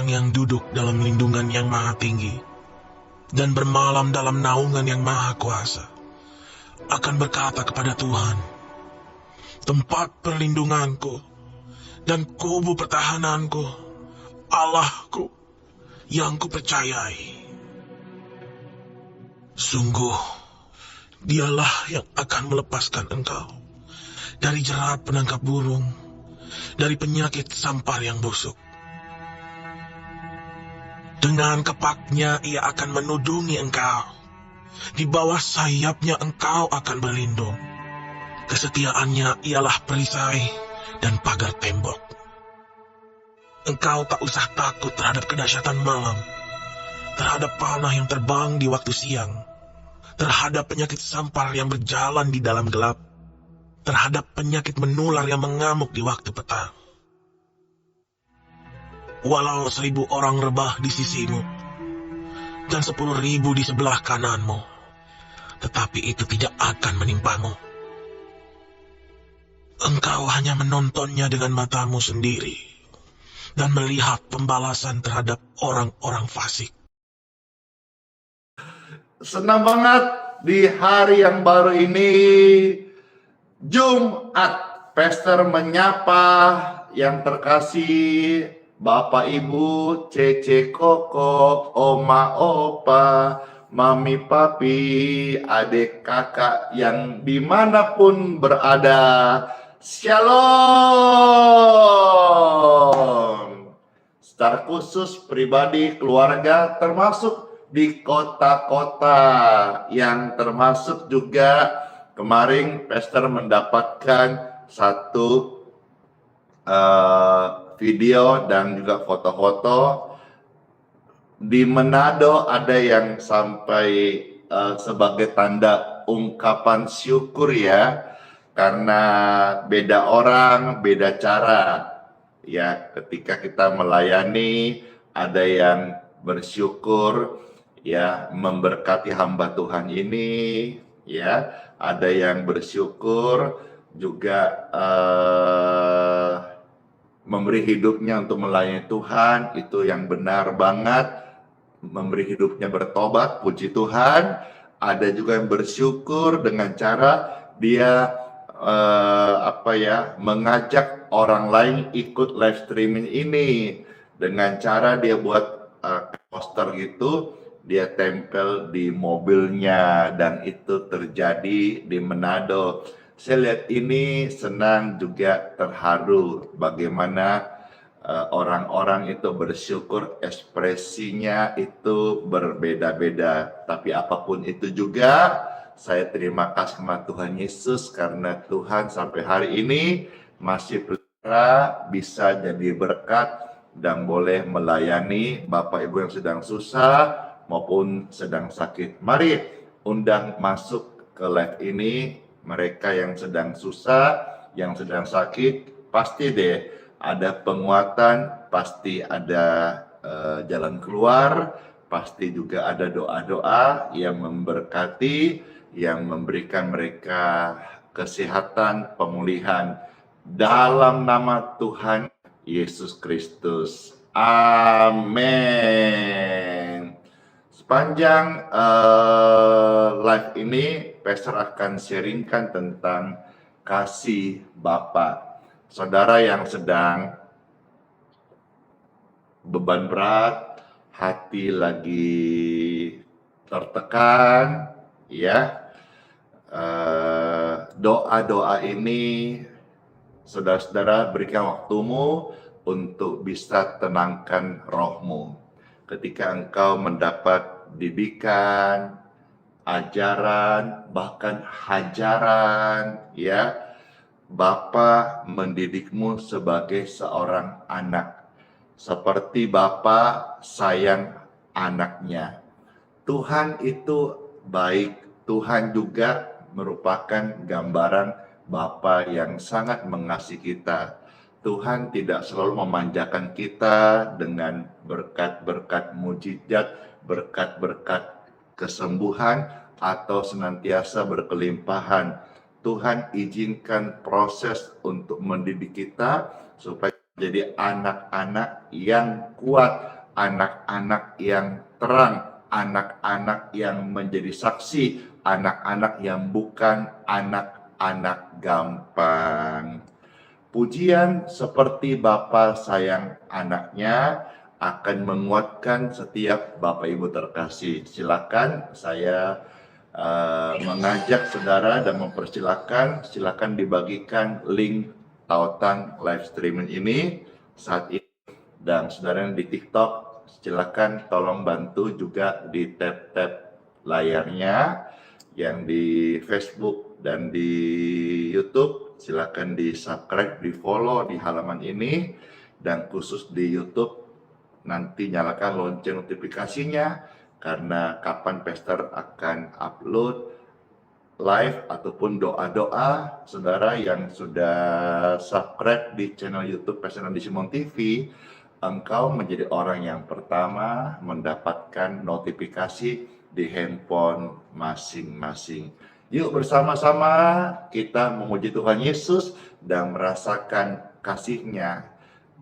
orang yang duduk dalam lindungan yang maha tinggi dan bermalam dalam naungan yang maha kuasa akan berkata kepada Tuhan, tempat perlindunganku dan kubu pertahananku, Allahku yang kupercayai. Sungguh, dialah yang akan melepaskan engkau dari jerat penangkap burung, dari penyakit sampar yang busuk. Dengan kepaknya ia akan menudungi engkau, di bawah sayapnya engkau akan berlindung. Kesetiaannya ialah perisai dan pagar tembok. Engkau tak usah takut terhadap kedahsyatan malam, terhadap panah yang terbang di waktu siang, terhadap penyakit sampar yang berjalan di dalam gelap, terhadap penyakit menular yang mengamuk di waktu petang. Walau 1000 orang rebah di sisimu dan 10.000 di sebelah kananmu, tetapi itu tidak akan menimpamu. Engkau hanya menontonnya dengan matamu sendiri dan melihat pembalasan terhadap orang-orang fasik. Senang banget di hari yang baru ini, Jumat, Pastor menyapa yang terkasih Bapak Ibu, Cece Koko, Oma Opa, Mami Papi, adik kakak yang dimanapun berada. Shalom. Secara khusus pribadi, keluarga, termasuk di kota-kota yang termasuk juga kemarin Pastor mendapatkan satu video dan juga foto-foto. Di Manado ada yang sampai sebagai tanda ungkapan syukur ya, karena beda orang, beda cara. Ya, ketika kita melayani, ada yang bersyukur ya memberkati hamba Tuhan ini, ya, ada yang bersyukur juga memberi hidupnya untuk melayani Tuhan, itu yang benar banget. Memberi hidupnya bertobat, puji Tuhan. Ada juga yang bersyukur dengan cara dia mengajak orang lain ikut live streaming ini dengan cara dia buat poster gitu, dia tempel di mobilnya, dan itu terjadi di Manado. Saya lihat ini senang juga terharu bagaimana orang-orang itu bersyukur, ekspresinya itu berbeda-beda. Tapi apapun itu juga, saya terima kasih sama Tuhan Yesus karena Tuhan sampai hari ini masih bisa jadi berkat dan boleh melayani Bapak Ibu yang sedang susah maupun sedang sakit. Mari undang masuk ke live ini mereka yang sedang susah, yang sedang sakit, pasti deh ada penguatan, pasti ada jalan keluar, pasti juga ada doa-doa yang memberkati, yang memberikan mereka kesehatan, pemulihan dalam nama Tuhan Yesus Kristus. Amin. Sepanjang live ini, Pastor akan sharingkan tentang kasih Bapa. Saudara yang sedang beban berat, hati lagi tertekan, ya, doa-doa ini saudara-saudara berikan waktumu untuk bisa tenangkan rohmu. Ketika engkau mendapat didikan, ajaran, bahkan hajaran, ya, Bapa mendidikmu sebagai seorang anak. Seperti Bapa sayang anaknya. Tuhan itu baik. Tuhan juga merupakan gambaran Bapa yang sangat mengasihi kita. Tuhan tidak selalu memanjakan kita dengan berkat-berkat mujizat, berkat-berkat kesembuhan, atau senantiasa berkelimpahan. Tuhan izinkan proses untuk mendidik kita supaya jadi anak-anak yang kuat, anak-anak yang terang, anak-anak yang menjadi saksi, anak-anak yang bukan anak-anak gampang. Pujian seperti Bapa sayang anaknya akan menguatkan setiap Bapak Ibu terkasih. Silakan saya mengajak saudara dan silakan dibagikan link tautan live streaming ini saat ini. Dan saudara yang di TikTok, silakan tolong bantu juga di tap-tap layarnya. Yang di Facebook dan di YouTube, silakan di subscribe, di follow di halaman ini. Dan khusus di YouTube, nanti nyalakan lonceng notifikasinya, karena kapan Pastor akan upload live ataupun doa-doa. Saudara yang sudah subscribe di channel YouTube Pastor Nandi Simon TV, engkau menjadi orang yang pertama mendapatkan notifikasi di handphone masing-masing. Yuk bersama-sama kita memuji Tuhan Yesus dan merasakan kasih-Nya,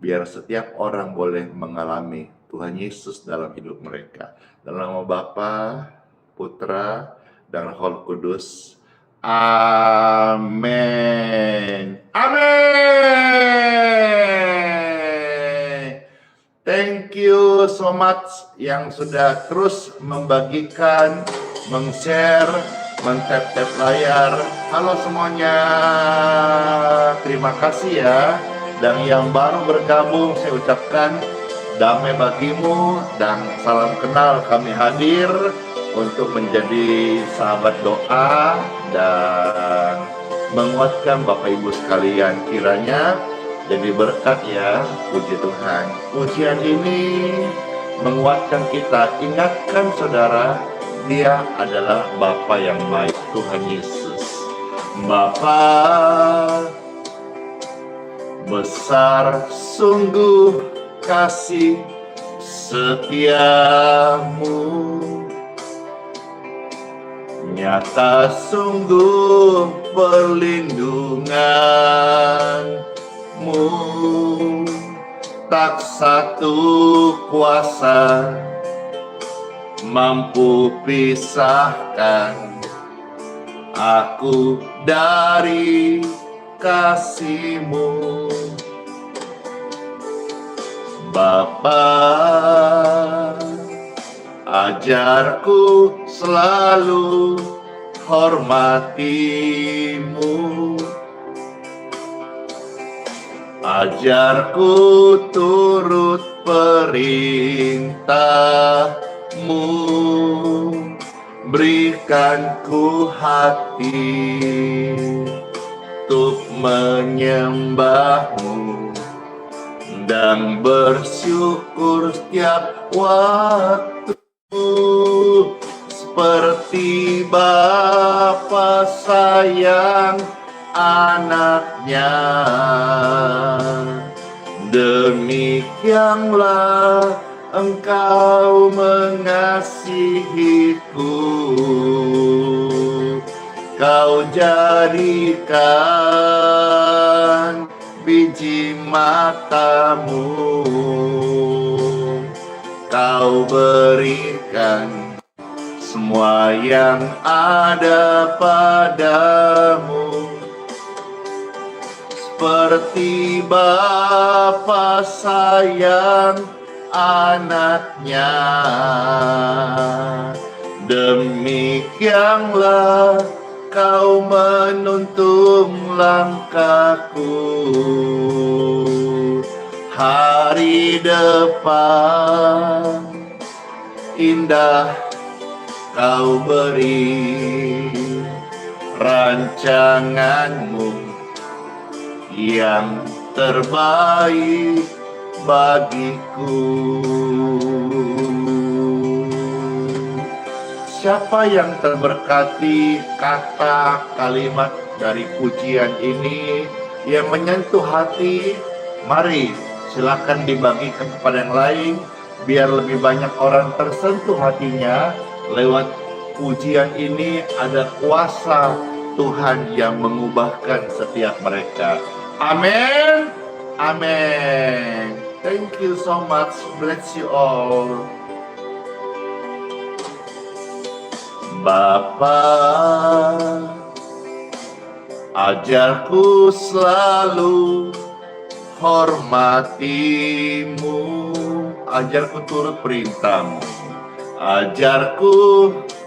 biar setiap orang boleh mengalami Tuhan Yesus dalam hidup mereka. Dalam nama Bapa, Putra, dan Roh Kudus. Amin. Amin. Thank you so much yang sudah terus membagikan, meng-share, men-tap-tap layar. Halo semuanya. Terima kasih ya. Dan yang baru bergabung, saya ucapkan damai bagimu dan salam kenal. Kami hadir untuk menjadi sahabat doa dan menguatkan Bapak Ibu sekalian. Kiranya jadi berkat ya, puji Tuhan. Pujian ini menguatkan kita. Ingatkan saudara, Dia adalah Bapa yang baik, Tuhan Yesus. Bapa besar sungguh kasih setiamu, nyata sungguh perlindunganmu, tak satu kuasa mampu pisahkan aku dari kasih-Mu. Bapa, ajarku selalu hormati-Mu, ajarku turut perintah-Mu, berikan ku hati untuk menyembah-Mu dan bersyukur setiap waktu, seperti Bapa sayang anaknya. Demikianlah Engkau mengasihiku, Kau jadikan biji mata-Mu, Kau berikan semua yang ada padamu, seperti Bapa sayang anaknya. Demikianlah Kau menuntun langkahku, hari depan indah Kau beri, rancangan-Mu yang terbaik bagiku. Siapa yang terberkati kata kalimat dari pujian ini yang menyentuh hati, mari silakan dibagikan kepada yang lain, biar lebih banyak orang tersentuh hatinya. Lewat pujian ini ada kuasa Tuhan yang mengubahkan setiap mereka. Amin. Amin. Thank you so much. Bless you all. Bapa, ajarku selalu hormatimu, ajarku turut perintahmu, ajarku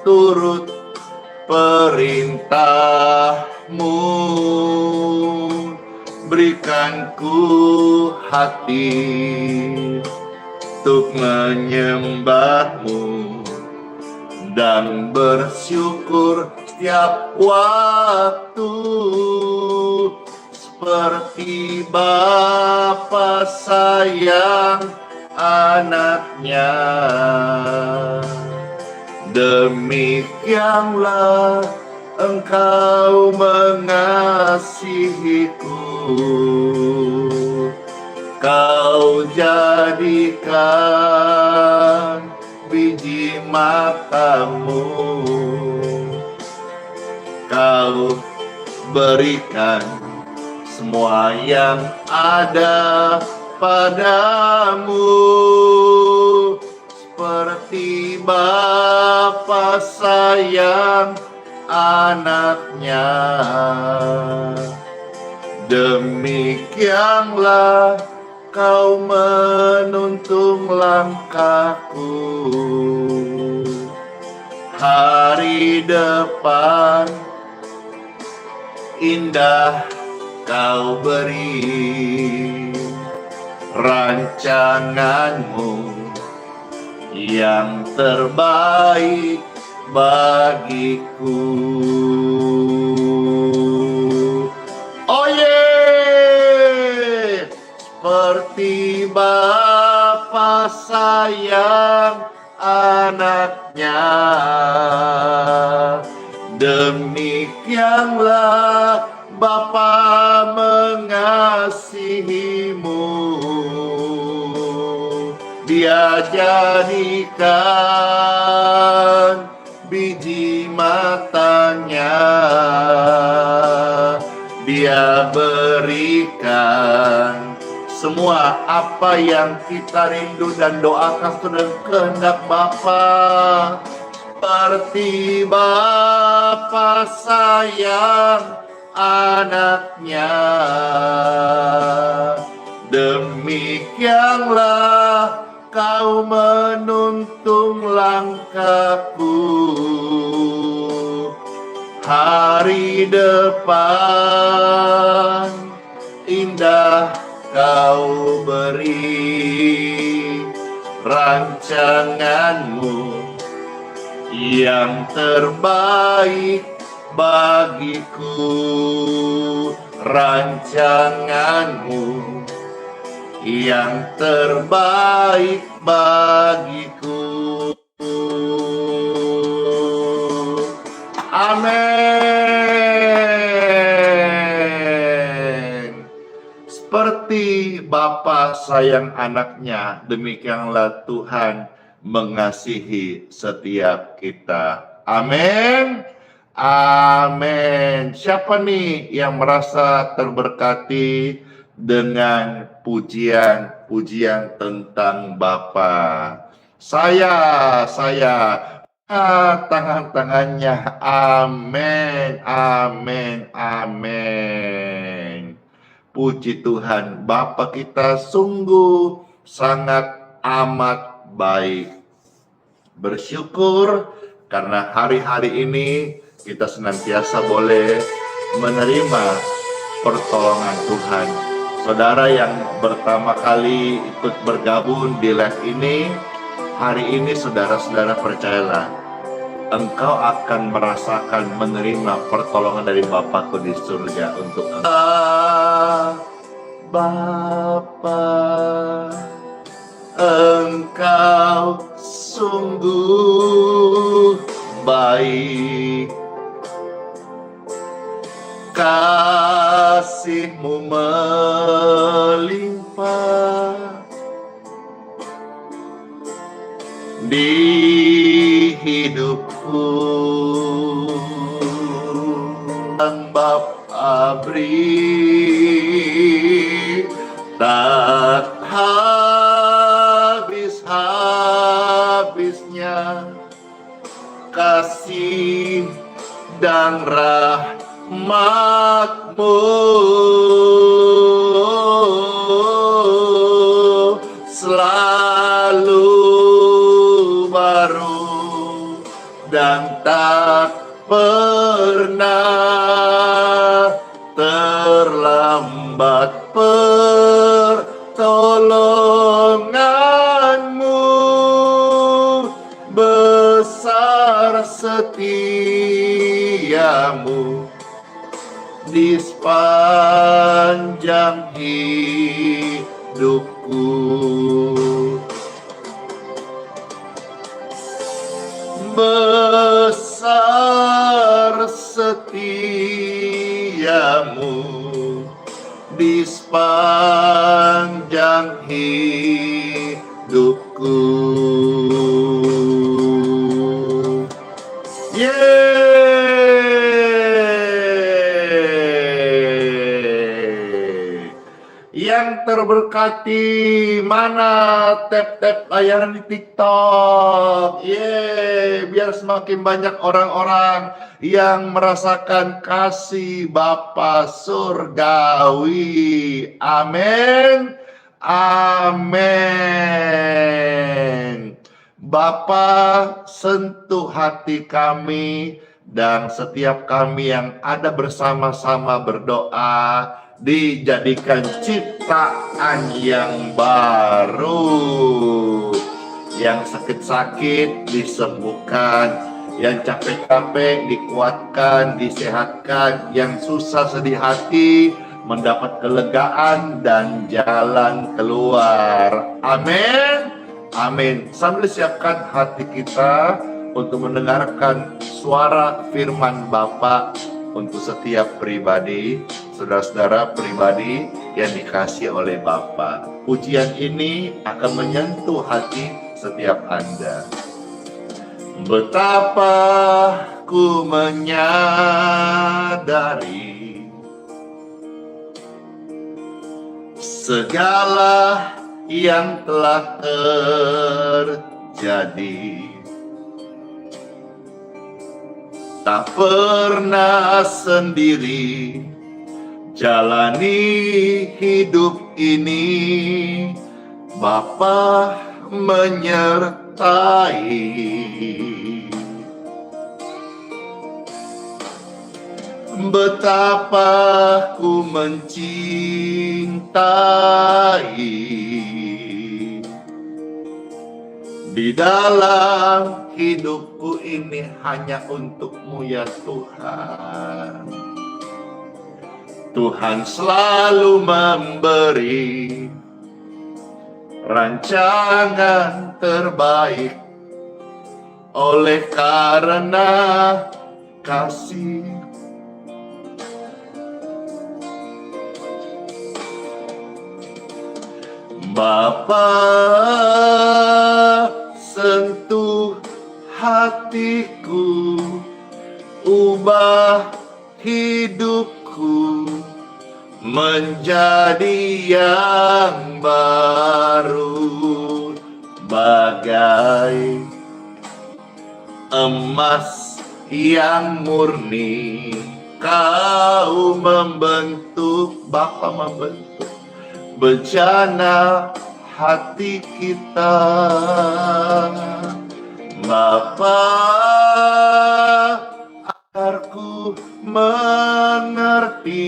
turut perintahmu, berikanku hati untuk menyembahmu dan bersyukur setiap waktu, seperti Bapa sayang anaknya. Demikianlah Engkau mengasihiku, Kau jadikan biji matamu, Kau berikan semua yang ada padamu, seperti Bapa sayang anaknya. Demikianlah Kau menuntun langkahku, hari depan indah Kau beri, rancanganmu yang terbaik bagiku. Oh yeah! Seperti Bapa sayang anaknya, demikianlah Bapa mengasihimu. Dia jadikan biji matanya, Dia berikan semua apa yang kita rindu dan doakan sedang kehendak Bapa. Seperti Bapa sayang anaknya, demikianlah Kau menuntun langkahku, hari depan indah Kau beri, rancanganmu yang terbaik bagiku, rancanganmu yang terbaik bagiku. Amin. Seperti Bapa sayang anaknya, demikianlah Tuhan mengasihi setiap kita. Amin. Amin. Siapa nih yang merasa terberkati dengan pujian-pujian tentang Bapa? Saya tangan-tangannya. Amin, amin, amin. Puji Tuhan, Bapa kita sungguh sangat amat baik. Bersyukur karena hari-hari ini kita senantiasa boleh menerima pertolongan Tuhan. Saudara yang pertama kali ikut bergabung di live ini, hari ini saudara-saudara percayalah, engkau akan merasakan menerima pertolongan dari Bapakku di surga untuk engkau. Bapa, engkau sungguh baik, kasih-Mu melimpah di hidupku. Yang Bapa beri tak kasih-Nya, kasih dan rahmat-Mu selalu baru dan tak pernah terlambat. Pertolongan-Mu besar, setia-Mu di sepanjang hidupku. Besar setia-Mu di sepanjang hidupku. Yang terberkati mana tap-tap layanan di TikTok. Biar semakin banyak orang-orang yang merasakan kasih Bapa surgawi. Amin. Amin. Bapa, sentuh hati kami dan setiap kami yang ada bersama-sama berdoa, dijadikan ciptaan yang baru. Yang sakit-sakit disembuhkan, yang capek-capek dikuatkan, disehatkan, yang susah sedih hati mendapat kelegaan dan jalan keluar. Amin. Amin. Sambil siapkan hati kita untuk mendengarkan suara firman Bapa untuk setiap pribadi, saudara-saudara pribadi yang dikasihi oleh Bapa. Pujian ini akan menyentuh hati setiap Anda. Betapa ku menyadari segala yang telah terjadi, tak pernah sendiri jalani hidup ini. Bapa menyertai. Betapa ku mencintai di dalam hidupku ini hanya untuk-Mu ya Tuhan. Tuhan selalu memberi rancangan terbaik oleh karena kasih. Bapa, sentuh hatiku, ubah hidupku menjadi yang baru, bagai emas yang murni. Kau membentuk, Bapa membentuk bencana hati kita. Bapa, agar ku mengerti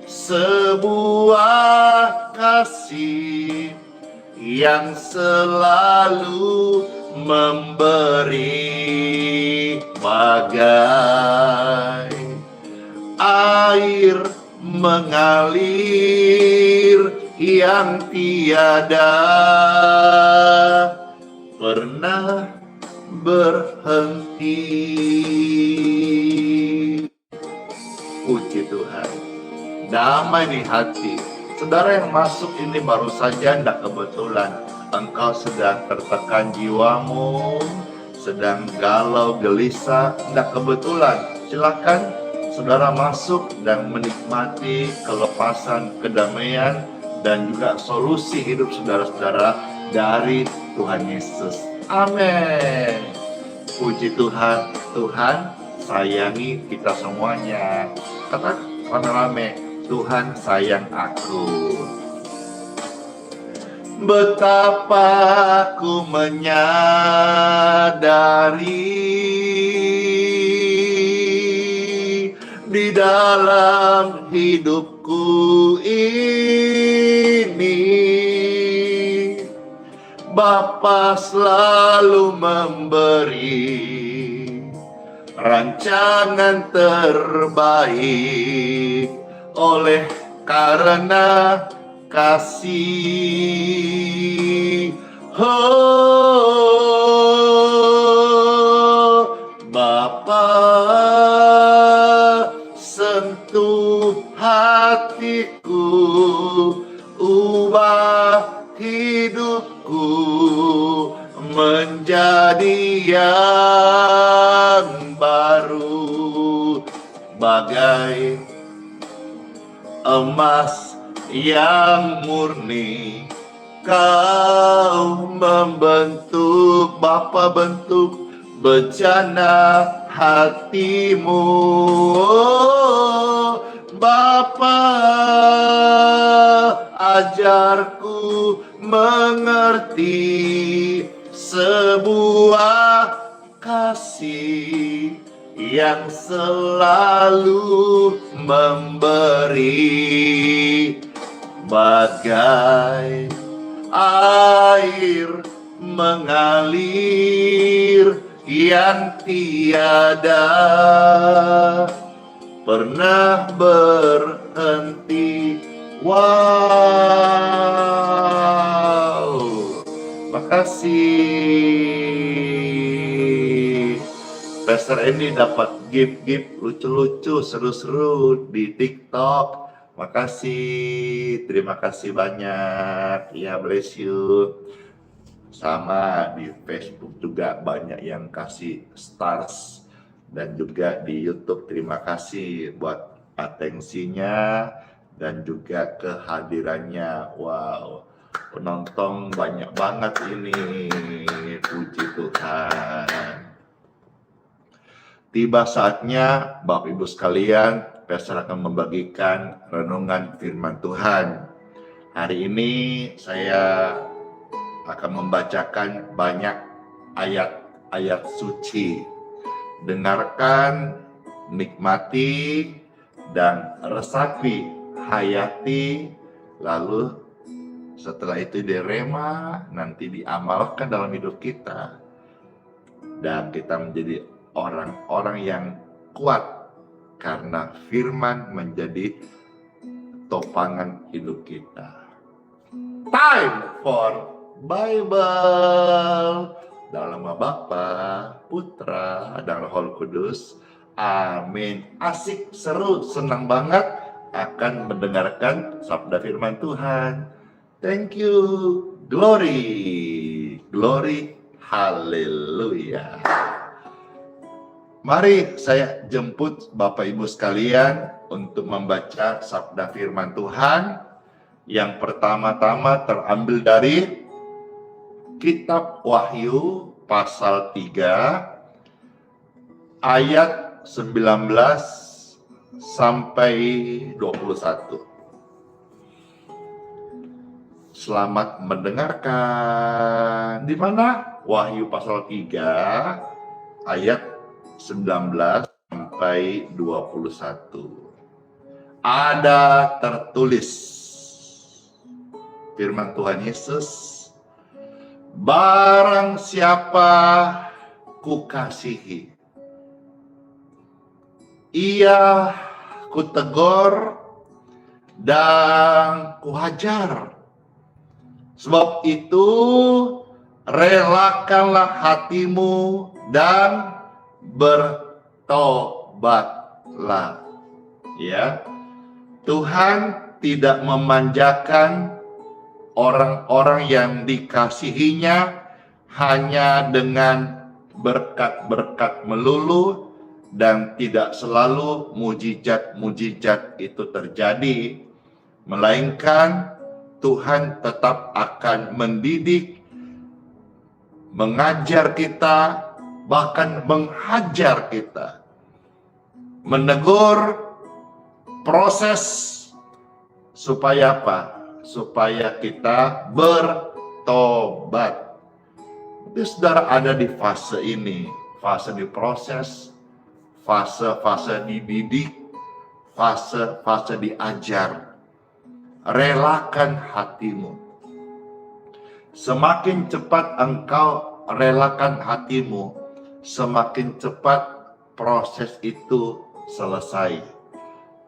sebuah kasih yang selalu memberi, bagai air mengalir yang tiada pernah berhenti. Puji Tuhan. Damai di hati. Saudara yang masuk ini baru saja, tidak kebetulan. Engkau sedang tertekan jiwamu, sedang galau gelisah, tidak kebetulan. Silakan saudara masuk dan menikmati kelepasan, kedamaian, dan juga solusi hidup saudara-saudara dari Tuhan Yesus. Amin. Puji Tuhan, Tuhan sayangi kita semuanya. Kata rame-rame, Tuhan sayang aku. Betapa aku menyadari di dalam hidupku ini, Bapa selalu memberi rancangan terbaik oleh karena kasih. Oh, Bapa, sentuh hatiku, ubah hidupku menjadi yang baru, bagai emas yang murni. Kau membentuk, Bapa bentuk bejana hatimu. Oh, Bapa, ajarku mengerti sebuah kasih yang selalu memberi, bagai air mengalir yang tiada pernah berhenti. Wow, makasih. Pastor Andy dapat gift lucu-lucu, seru-seru di TikTok. Makasih, terima kasih banyak. Ya, bless you. Sama di Facebook juga banyak yang kasih stars, dan juga di YouTube. Terima kasih buat atensinya dan juga kehadirannya. Wow, penonton banyak banget ini. Puji Tuhan. Tiba saatnya Bapak Ibu sekalian, Pastor akan membagikan renungan firman Tuhan. Hari ini saya akan membacakan banyak ayat-ayat suci. Dengarkan, nikmati, dan resapi, hayati, lalu setelah itu direma, nanti diamalkan dalam hidup kita. Dan kita menjadi orang-orang yang kuat karena firman menjadi topangan hidup kita. Time for Bible. Dalam nama Bapa, Putra, dan Roh Kudus. Amin. Asik, seru, senang banget akan mendengarkan sabda firman Tuhan. Thank you. Glory. Glory. Haleluya. Mari saya jemput Bapak Ibu sekalian untuk membaca sabda firman Tuhan. Yang pertama-tama terambil dari Kitab Wahyu pasal 3 ayat 19 sampai 21. Selamat mendengarkan. Di mana? Wahyu pasal 3 ayat 19 sampai 21. Ada tertulis firman Tuhan Yesus, barang siapa kukasihi, ia kutegur dan kuhajar. Sebab itu relakanlah hatimu dan bertobatlah. Ya, Tuhan tidak memanjakan orang-orang yang dikasihinya hanya dengan berkat-berkat melulu, dan tidak selalu mujizat-mujizat itu terjadi, melainkan Tuhan tetap akan mendidik mengajar kita, bahkan menghajar kita, menegur, proses, supaya apa? Supaya kita bertobat. Jadi saudara ada di fase ini, fase diproses, fase-fase dididik, fase-fase diajar. Relakan hatimu. Semakin cepat engkau relakan hatimu, semakin cepat proses itu selesai.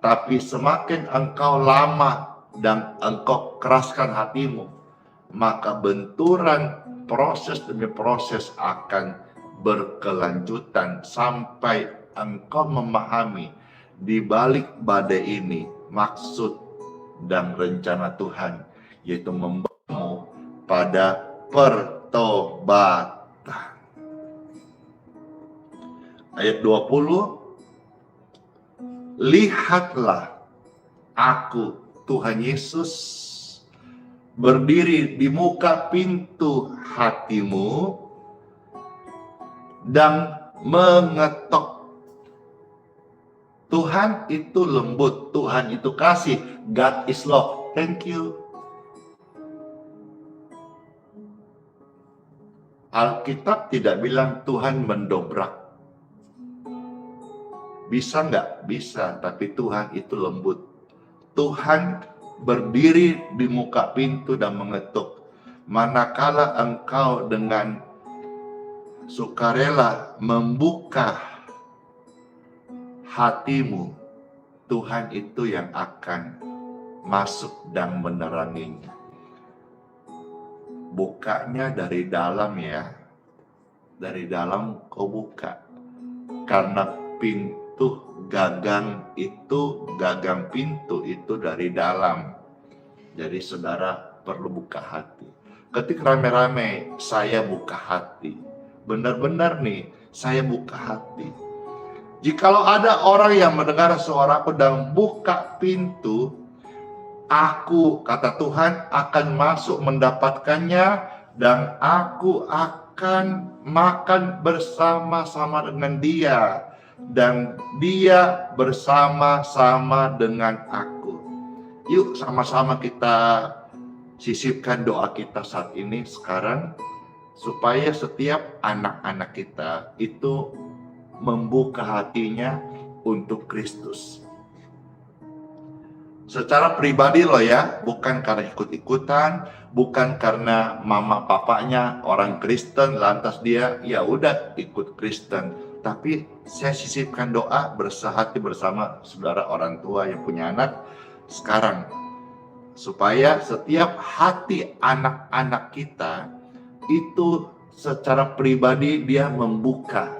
Tapi semakin engkau lama dan engkau keraskan hatimu, maka benturan proses demi proses akan berkelanjutan sampai engkau memahami di balik badai ini maksud dan rencana Tuhan, yaitu membawamu pada pertobatan. Ayat 20, lihatlah aku, Tuhan Yesus, berdiri di muka pintu hatimu dan mengetok. Tuhan itu lembut, Tuhan itu kasih, God is love. Thank you. Alkitab tidak bilang Tuhan mendobrak. Bisa nggak? Bisa, tapi Tuhan itu lembut. Tuhan berdiri di muka pintu dan mengetuk. Manakala engkau dengan sukarela membuka hatimu, Tuhan itu yang akan masuk dan meneranginya. Bukanya dari dalam ya. Dari dalam kau buka. Karena pintu gagang pintu itu dari dalam. Jadi saudara perlu buka hati. Ketika rame-rame saya buka hati. Benar-benar nih saya buka hati. Jikalau ada orang yang mendengar suaraku dan buka pintu, aku, kata Tuhan, akan masuk mendapatkannya dan aku akan makan bersama-sama dengan dia dan dia bersama-sama dengan aku. Yuk sama-sama kita sisipkan doa kita saat ini sekarang, supaya setiap anak-anak kita itu membuka hatinya untuk Kristus. Secara pribadi loh ya, bukan karena ikut-ikutan, bukan karena mama papanya orang Kristen lantas dia ya udah ikut Kristen. Tapi saya sisipkan doa bersehati bersama saudara orang tua yang punya anak sekarang, supaya setiap hati anak-anak kita itu secara pribadi dia membuka.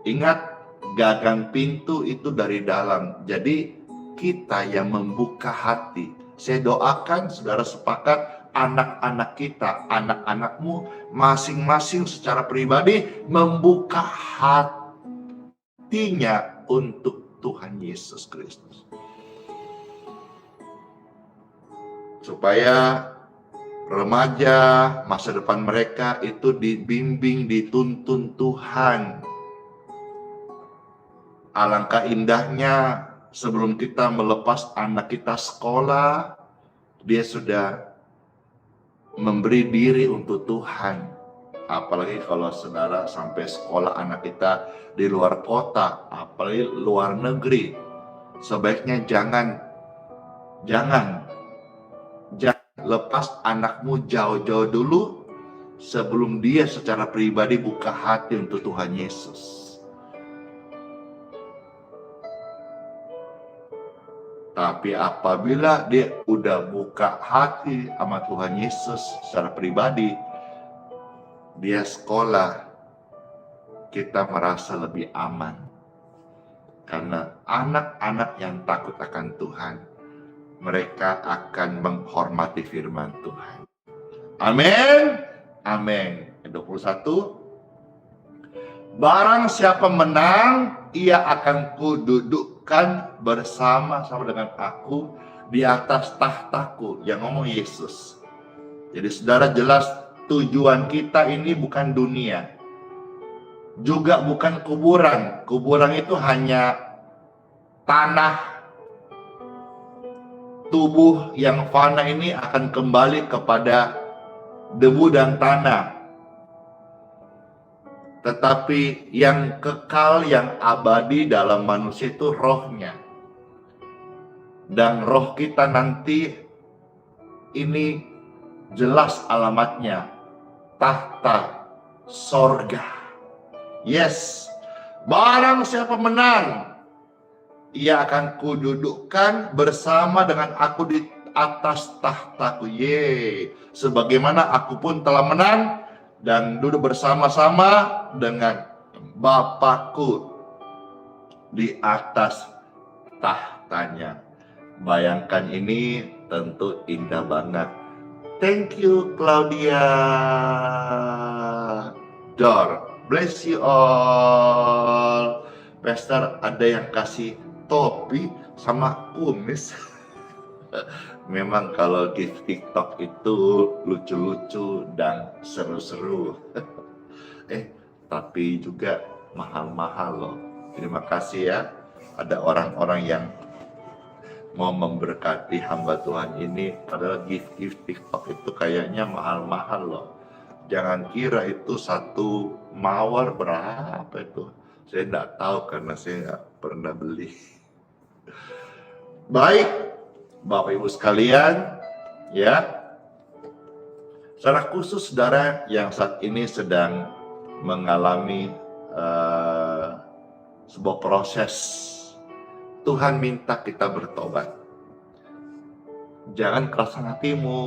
Ingat, gagang pintu itu dari dalam. Jadi kita yang membuka hati. Saya doakan saudara sepakat anak-anak kita, anak-anakmu masing-masing secara pribadi membuka hatinya untuk Tuhan Yesus Kristus. Supaya remaja, masa depan mereka itu dibimbing, dituntun Tuhan. Alangkah indahnya sebelum kita melepas anak kita sekolah, dia sudah memberi diri untuk Tuhan. Apalagi kalau saudara sampai sekolah anak kita di luar kota, apalagi luar negeri. Sebaiknya jangan lepas anakmu jauh-jauh dulu sebelum dia secara pribadi buka hati untuk Tuhan Yesus. Tapi apabila dia udah buka hati sama Tuhan Yesus secara pribadi, dia sekolah, kita merasa lebih aman. Karena anak-anak yang takut akan Tuhan, mereka akan menghormati firman Tuhan. Amin. Amin. 21. Barang siapa menang, ia akan kududukkan bersama-sama dengan aku di atas tahtaku. Yang ngomong Yesus. Jadi saudara jelas tujuan kita ini bukan dunia, juga bukan kuburan. Kuburan itu hanya tanah. Tubuh yang fana ini akan kembali kepada debu dan tanah. Tetapi yang kekal, yang abadi dalam manusia itu rohnya. Dan roh kita nanti ini jelas alamatnya, tahta sorga. Yes, barang siapa menang, ia akan kududukkan bersama dengan aku di atas tahtaku. Sebagaimana aku pun telah menang dan duduk bersama-sama dengan Bapakku di atas tahtanya. Bayangkan, ini tentu indah banget. Thank you Claudia. Dor, bless you all. Pastor ada yang kasih topi sama kumis. Memang kalau di TikTok itu lucu-lucu dan seru-seru. Tapi juga mahal-mahal loh. Terima kasih ya. Ada orang-orang yang mau memberkati hamba Tuhan ini. Padahal gift TikTok itu kayaknya mahal-mahal loh. Jangan kira itu satu mawar berapa itu. Saya tidak tahu karena saya nggak pernah beli. Baik, Bapak Ibu sekalian, ya. Secara khusus saudara yang saat ini sedang mengalami sebuah proses, Tuhan minta kita bertobat. Jangan keraskan hatimu.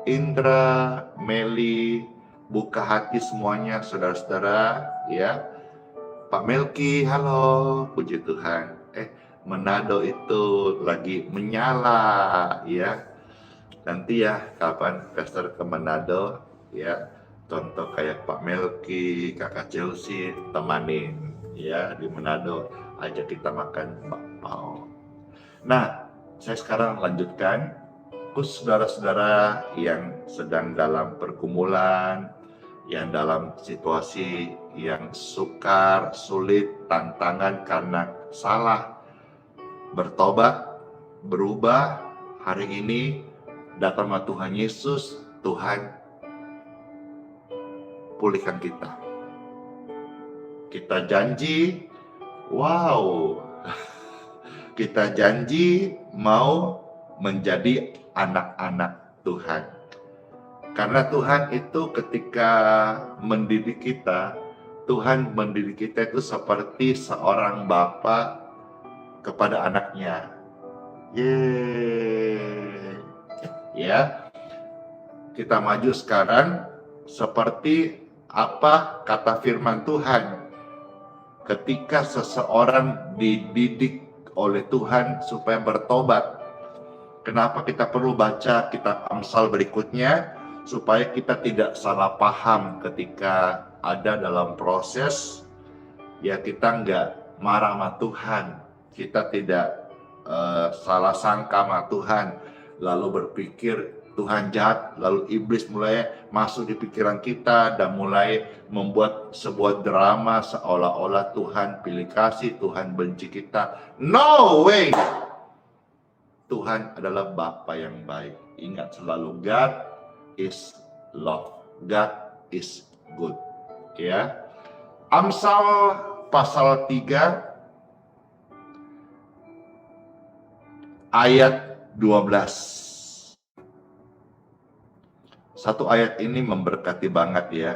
Indra, Meli, buka hati semuanya saudara-saudara, ya. Pak Melki, halo, puji Tuhan. Manado itu lagi menyala, ya. Nanti ya kapan Pastor ke Manado, ya. Contoh kayak Pak Melki, Kakak Chelsea, temanin, ya, di Manado. Ajak kita makan bakpao. Nah, saya sekarang lanjutkan. Khusus saudara-saudara yang sedang dalam pergumulan, yang dalam situasi yang sukar, sulit, tantangan karena salah, bertobat, berubah, hari ini datang sama Tuhan Yesus, Tuhan pulihkan kita. Kita janji, wow, kita janji mau menjadi anak-anak Tuhan. Karena Tuhan itu ketika mendidik kita, Tuhan mendidik kita itu seperti seorang bapa kepada anaknya. Ya, kita maju sekarang seperti apa kata firman Tuhan. Ketika seseorang dididik oleh Tuhan supaya bertobat, kenapa kita perlu baca kitab Amsal berikutnya? Supaya kita tidak salah paham ketika ada dalam proses, ya kita nggak marah sama Tuhan, kita tidak salah sangka sama Tuhan, lalu berpikir Tuhan jahat, lalu iblis mulai masuk di pikiran kita dan mulai membuat sebuah drama seolah-olah Tuhan pilih kasih, Tuhan benci kita. No way! Tuhan adalah Bapa yang baik. Ingat selalu, God is love. God is good. Ya. Amsal pasal 3 ayat 12. Satu ayat ini memberkati banget ya.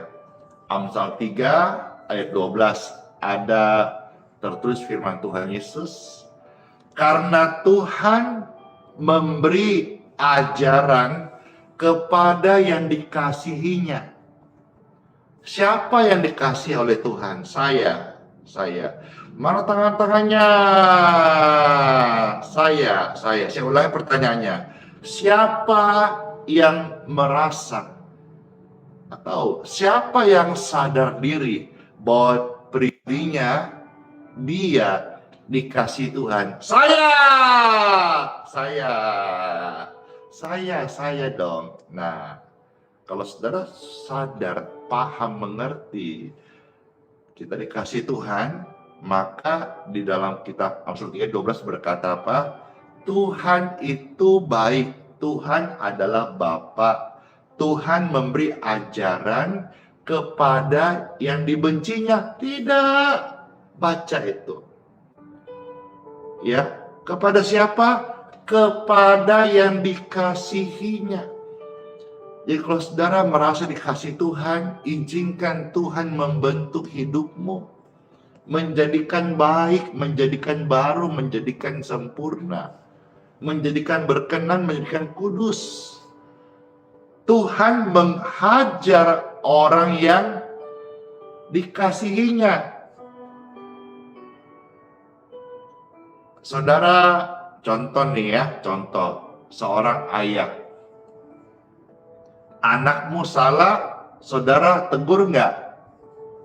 Amsal 3 ayat 12 ada tertulis firman Tuhan Yesus. Karena Tuhan memberi ajaran kepada yang dikasihinya. Siapa yang dikasihi oleh Tuhan? Saya. Mana tangan-tangannya? Saya. Saya ulangi pertanyaannya. Siapa yang merasa atau siapa yang sadar diri bahwa pribadinya dia dikasih Tuhan? Saya dong. Nah, Kalau saudara sadar, paham, mengerti, kita dikasih Tuhan, maka di dalam kitab Amsal 3:12 berkata apa? Tuhan itu baik, Tuhan adalah Bapa, Tuhan memberi ajaran kepada yang dibencinya. Tidak, baca itu. Ya, kepada siapa? Kepada yang dikasihinya. Jadi kalau saudara merasa dikasih Tuhan, izinkan Tuhan membentuk hidupmu. Menjadikan baik, menjadikan baru, menjadikan sempurna. Menjadikan berkenan, menjadikan kudus. Tuhan menghajar orang yang dikasihinya. Saudara, contoh nih ya, contoh. Seorang ayah. Anakmu salah, saudara tegur nggak?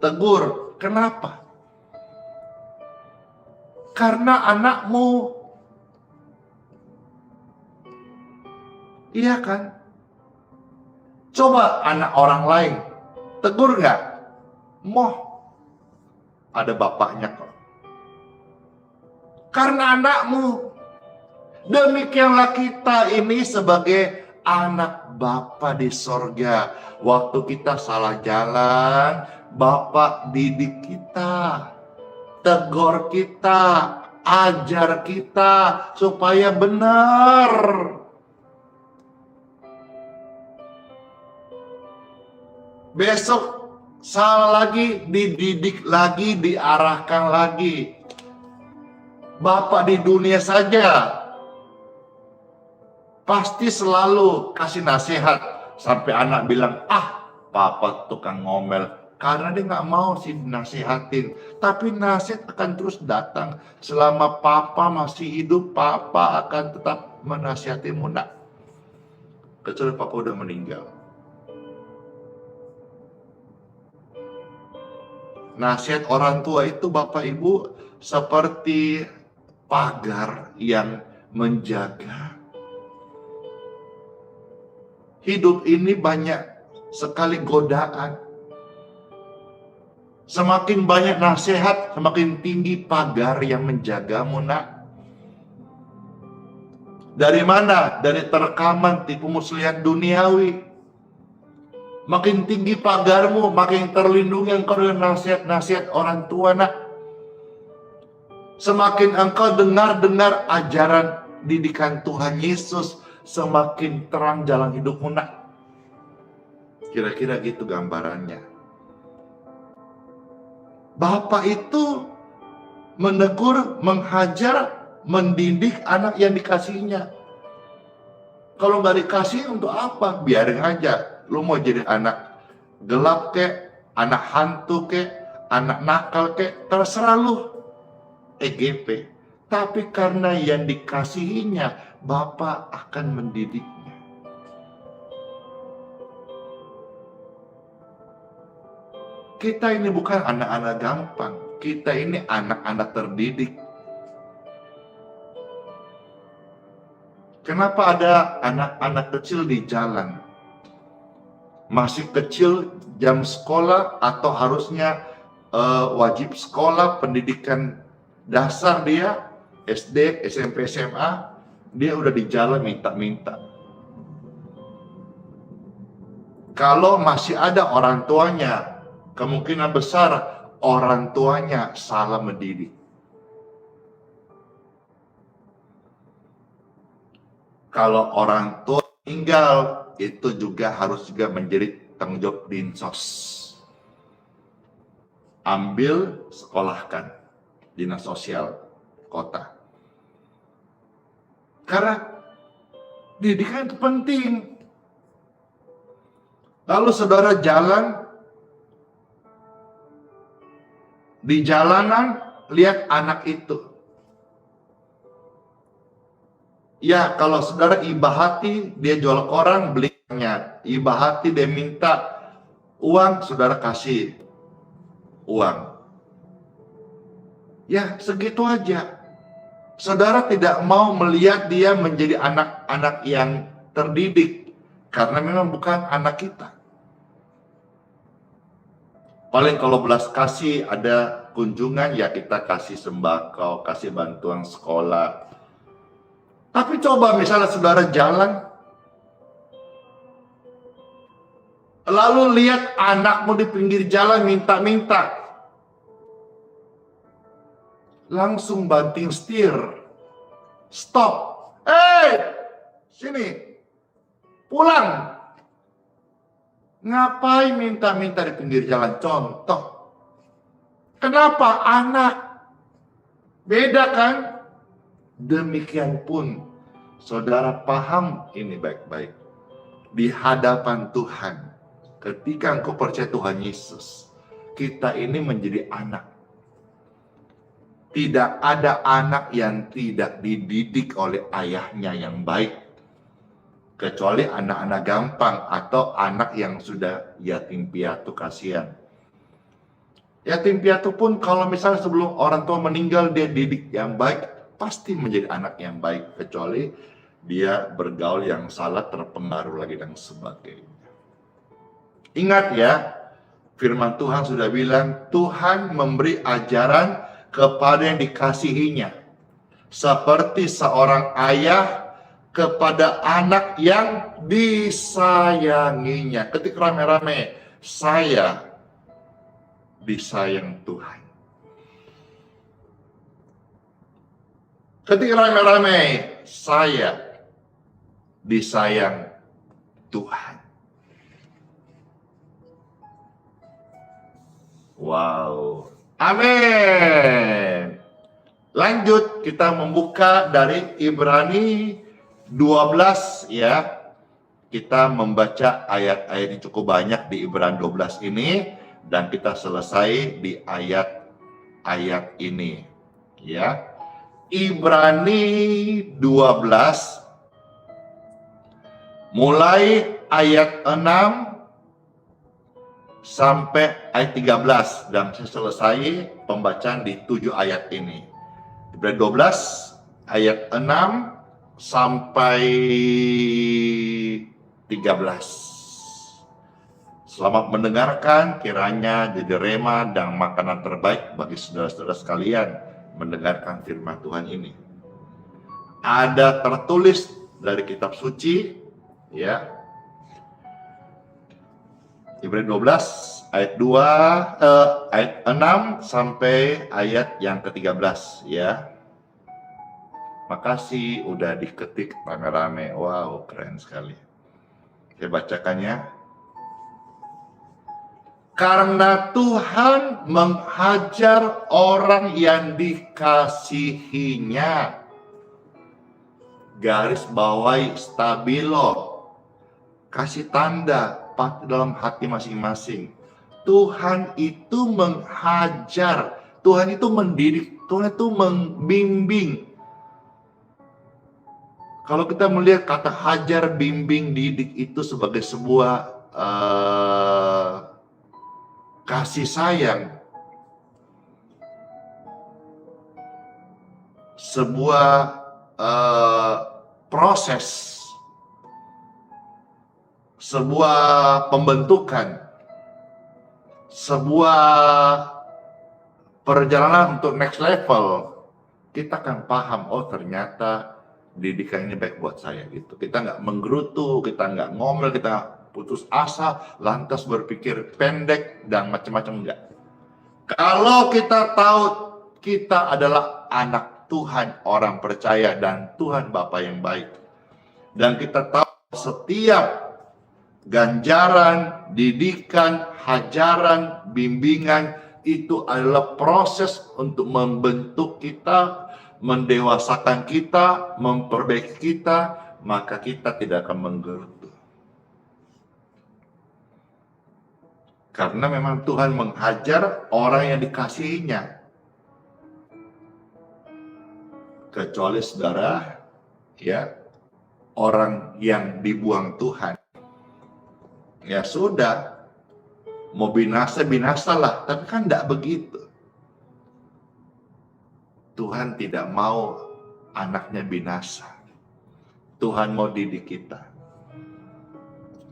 Tegur. Kenapa? Karena anakmu. Iya kan? Coba anak orang lain. Tegur nggak? Moh. Ada bapaknya kok. Karena anakmu. Demikianlah kita ini sebagai anak Bapa di sorga. Waktu kita salah jalan, Bapa didik kita, tegur kita, ajar kita supaya benar. Besok salah lagi, dididik lagi, diarahkan lagi. Bapa di dunia saja pasti selalu kasih nasihat sampai anak bilang, papa tukang ngomel, karena dia nggak mau sih nasihatin. Tapi nasihat akan terus datang selama papa masih hidup. Papa akan tetap menasihatimu, nak. Kecuali papa udah meninggal. Nasihat orang tua itu, bapak ibu, seperti pagar yang menjaga. Hidup ini banyak sekali godaan. Semakin banyak nasihat, semakin tinggi pagar yang menjagamu, nak. Dari mana? Dari terkaman tipu muslihat duniawi. Makin tinggi pagarmu, makin terlindungi engkau dengan nasihat-nasihat orang tua, nak. Semakin engkau dengar-dengar ajaran didikan Tuhan Yesus, semakin terang jalan hidupmu, nak. Kira-kira gitu gambarannya. Bapak itu menegur, menghajar, mendidik anak yang dikasihnya. Kalau nggak dikasih untuk apa? Biarin aja. Lu mau jadi anak gelap kek, anak hantu kek, anak nakal kek, terserah lu. EGP. Tapi karena yang dikasihinya, Bapa akan mendidiknya. Kita ini bukan anak-anak gampang. Kita ini anak-anak terdidik. Kenapa ada anak-anak kecil di jalan? Masih kecil, jam sekolah, atau harusnya wajib sekolah, pendidikan dasar dia, SD, SMP, SMA, dia udah di jalan minta-minta. Kalau masih ada orang tuanya, kemungkinan besar orang tuanya salah mendidik. Kalau orang tua tinggal, itu juga harus juga menjadi tanggung jawab dinsos. Ambil, sekolahkan, dinas sosial kota. Karena didikan itu penting. Lalu saudara jalan, di jalanan lihat anak itu. Ya, kalau saudara iba hati, dia jual koran, belinya. Iba hati, dia minta uang, saudara kasih uang. Ya, segitu aja. Saudara tidak mau melihat dia menjadi anak-anak yang terdidik. Karena memang bukan anak kita. Paling kalau belas kasih ada kunjungan ya kita kasih sembako, kasih bantuan sekolah. Tapi coba misalnya saudara jalan, lalu lihat anakmu di pinggir jalan minta-minta. Langsung banting setir. Stop. Sini. Pulang. Ngapain minta-minta di pinggir jalan? Contoh. Kenapa? Anak. Beda kan? Demikian pun saudara paham ini baik-baik. Di hadapan Tuhan, ketika engkau percaya Tuhan Yesus, kita ini menjadi anak. Tidak ada anak yang tidak dididik oleh ayahnya yang baik. Kecuali anak-anak gampang atau anak yang sudah yatim piatu, kasihan. Yatim piatu pun kalau misalnya sebelum orang tua meninggal dia didik yang baik, pasti menjadi anak yang baik. Kecuali dia bergaul yang salah, terpengaruh lagi dan sebagainya. Ingat ya, firman Tuhan sudah bilang, Tuhan memberi ajaran kepada yang dikasihinya. Seperti seorang ayah kepada anak yang disayanginya. Ketika rame-rame, saya disayang Tuhan. Ketika rame-rame, saya disayang Tuhan. Wow. Amin. Lanjut, kita membuka dari Ibrani 12 ya. Kita membaca ayat-ayat yang cukup banyak di Ibrani 12 ini dan kita selesai di ayat-ayat ini ya. Ibrani 12 mulai ayat 6 sampai ayat 13 dan saya selesai pembacaan di 7 ayat ini. Ibrani 12 ayat 6 sampai 13. Selamat mendengarkan, kiranya jadi rema dan makanan terbaik bagi saudara-saudara sekalian mendengarkan firman Tuhan ini. Ada tertulis dari kitab suci ya. Ibrani 12 ayat 2 ayat 6 sampai ayat yang ke-13 ya. Makasih udah diketik rame-rame. Wow, keren sekali. Saya bacakannya. Karena Tuhan menghajar orang yang dikasihinya. Garis bawahi stabilo. Kasih tanda dalam hati masing-masing. Tuhan itu menghajar. Tuhan itu mendidik. Tuhan itu membimbing. Kalau kita melihat kata hajar, bimbing, didik itu sebagai sebuah kasih sayang, sebuah proses, sebuah pembentukan, sebuah perjalanan untuk next level. Kita akan paham, oh ternyata didikan ini baik buat saya gitu. Kita nggak menggerutu, kita nggak ngomel, kita putus asa, lantas berpikir pendek dan macam-macam enggak. Kalau kita tahu kita adalah anak Tuhan, orang percaya dan Tuhan Bapa yang baik, dan kita tahu setiap ganjaran, didikan, hajaran, bimbingan itu adalah proses untuk membentuk kita, mendewasakan kita, memperbaiki kita, maka kita tidak akan menggerutu. Karena memang Tuhan menghajar orang yang dikasihinya. Kecuali saudara, ya, orang yang dibuang Tuhan. Ya sudah, mau binasa, binasalah. Tapi kan tidak begitu. Tuhan tidak mau anaknya binasa. Tuhan mau didik kita.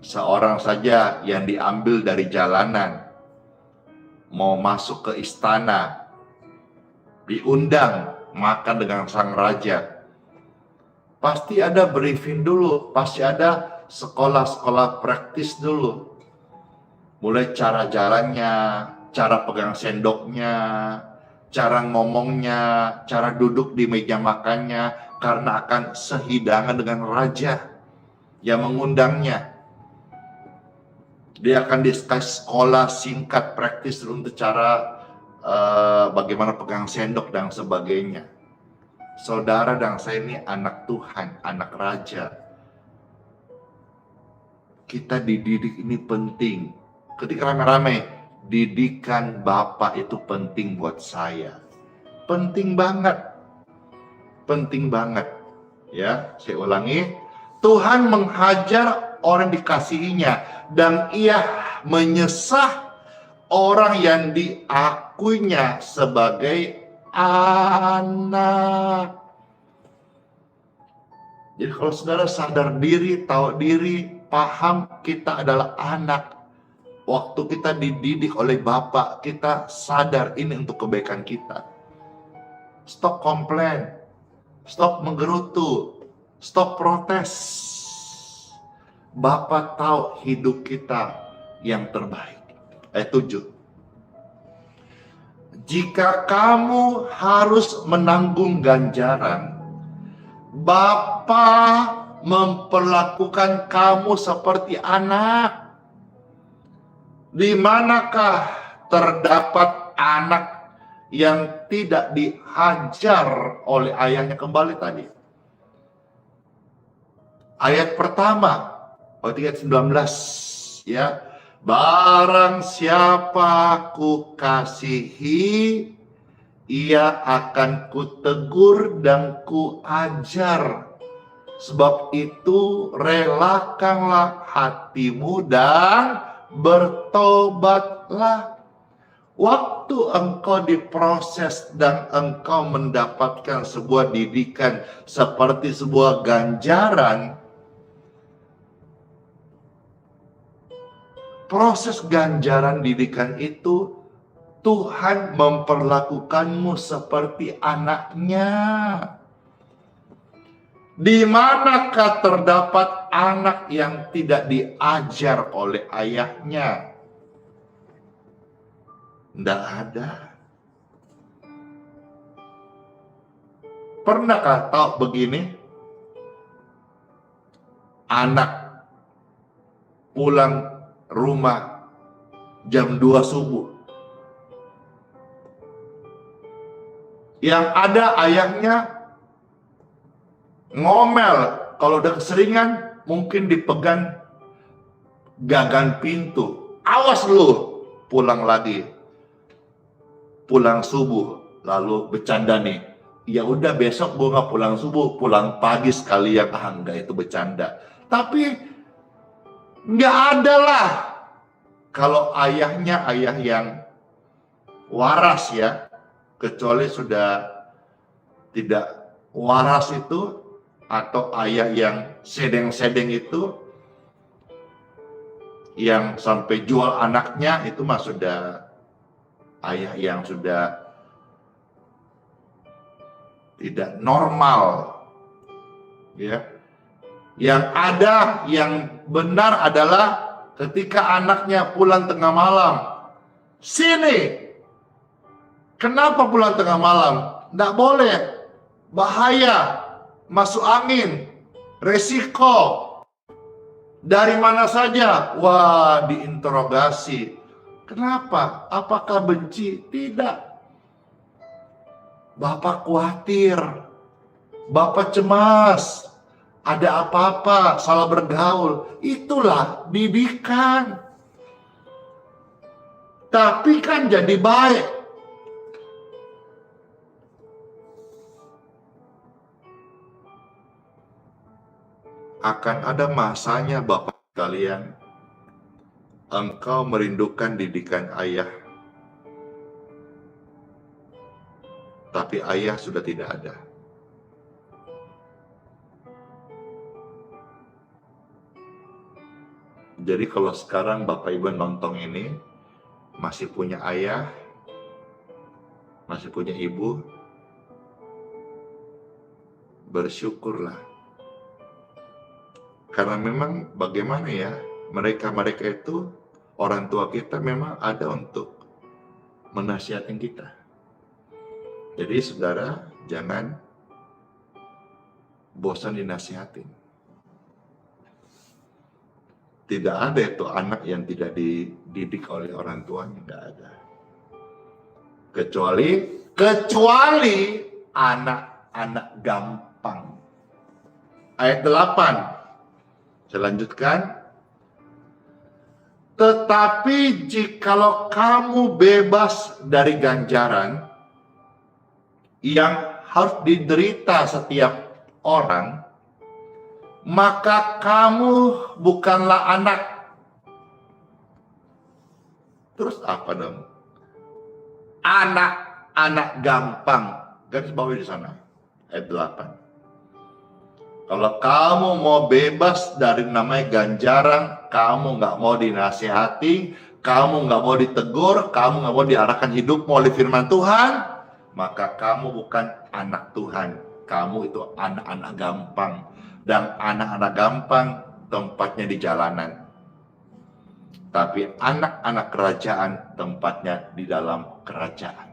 Seorang saja yang diambil dari jalanan, mau masuk ke istana, diundang makan dengan sang raja, pasti ada briefing dulu, pasti ada sekolah-sekolah praktis dulu. Mulai cara jalannya, cara pegang sendoknya, cara ngomongnya, cara duduk di meja makannya, karena akan sehidangan dengan raja yang mengundangnya. Dia akan dikasih sekolah singkat praktis untuk cara bagaimana pegang sendok dan sebagainya. Saudara dan saya ini anak Tuhan, anak raja. Kita dididik ini penting. Ketika rame-rame, didikan Bapak itu penting buat saya. Penting banget. Penting banget. Ya, saya ulangi. Tuhan menghajar orang dikasihinya dan ia menyesah orang yang diakuinya sebagai anak. Jadi kalau saudara sadar diri, tahu diri, paham kita adalah anak. Waktu kita dididik oleh Bapak, kita sadar ini untuk kebaikan kita. Stop komplain, stop menggerutu, stop protes. Bapak tahu hidup kita yang terbaik. Ayat 7. Jika kamu harus menanggung ganjaran, Bapa memperlakukan kamu seperti anak. Di manakah terdapat anak yang tidak dihajar oleh ayahnya? Kembali tadi. Ayat pertama, ayat 19, ya. Barang siapa ku kasihi, ia akan kutegur dan ku ajar. Sebab itu relakanlah hatimu dan bertobatlah. Waktu engkau diproses dan engkau mendapatkan sebuah didikan seperti sebuah ganjaran, proses ganjaran didikan itu Tuhan memperlakukanmu seperti anaknya. Di manakah terdapat anak yang tidak diajar oleh ayahnya? Tidak ada. Pernahkah tahu begini? Anak pulang rumah jam 2 subuh. Yang ada ayahnya ngomel, kalau udah keseringan mungkin dipegang gagan pintu. Awas lu, pulang lagi. Pulang subuh, lalu bercanda nih. Ya udah besok gua nggak pulang subuh, pulang pagi sekalian. Ah enggak, itu bercanda. Tapi nggak ada lah. Kalau ayahnya ayah yang waras ya, kecuali sudah tidak waras itu, atau ayah yang sedeng-sedeng itu, yang sampai jual anaknya, itu mah sudah ayah yang sudah tidak normal. Ya. Yang ada, yang benar adalah ketika anaknya pulang tengah malam. Sini! Kenapa pulang tengah malam? Tidak boleh. Bahaya. Masuk angin. Resiko. Dari mana saja? Wah, diinterogasi. Kenapa? Apakah benci? Tidak. Bapak khawatir. Bapak cemas. Ada apa-apa, salah bergaul. Itulah didikan. Tapi kan jadi baik. Akan ada masanya Bapak sekalian, engkau merindukan didikan ayah, tapi ayah sudah tidak ada. Jadi kalau sekarang Bapak Ibu nonton ini, masih punya ayah, masih punya ibu, bersyukurlah. Karena memang bagaimana ya, mereka-mereka itu, orang tua kita memang ada untuk menasihatin kita. Jadi saudara, jangan bosan dinasihatin. Tidak ada itu anak yang tidak dididik oleh orang tuanya, tidak ada. Kecuali anak-anak gampang. Ayat 8. Saya lanjutkan. Tetapi jikalau kamu bebas dari ganjaran yang harus diderita setiap orang, maka kamu bukanlah anak. Terus apa dong? Anak-anak gampang. Garis bawahi di sana. Ayat 8. Kalau kamu mau bebas dari namanya ganjaran, kamu nggak mau dinasihati, kamu nggak mau ditegur, kamu nggak mau diarahkan hidupmu oleh firman Tuhan, maka kamu bukan anak Tuhan. Kamu itu anak-anak gampang. Dan anak-anak gampang tempatnya di jalanan. Tapi anak-anak kerajaan tempatnya di dalam kerajaan.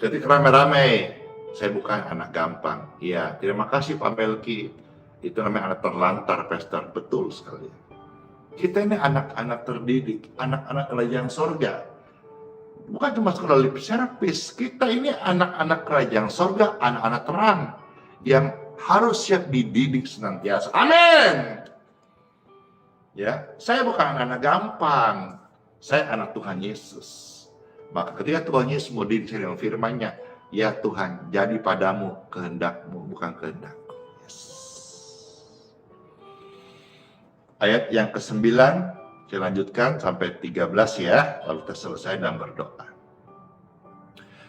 Jadi rame-rame, saya bukan anak gampang. Iya, terima kasih Pak Melki. Itu namanya anak terlantar, Pastor. Betul sekali. Kita ini anak-anak terdidik, anak-anak kerajaan sorga. Bukan cuma sekolah lip service. Kita ini anak-anak kerajaan sorga, anak-anak terang. Yang harus siap dididik senantiasa. Amin. Ya, saya bukan anak gampang. Saya anak Tuhan Yesus. Maka ketika Tuhan Yesus mau dididik dengan firman-Nya, ya Tuhan, jadi padamu kehendak-Mu, bukan kehendak-Ku. Yes. Ayat yang ke-9, saya lanjutkan sampai 13 ya, lalu kita selesai dan berdoa.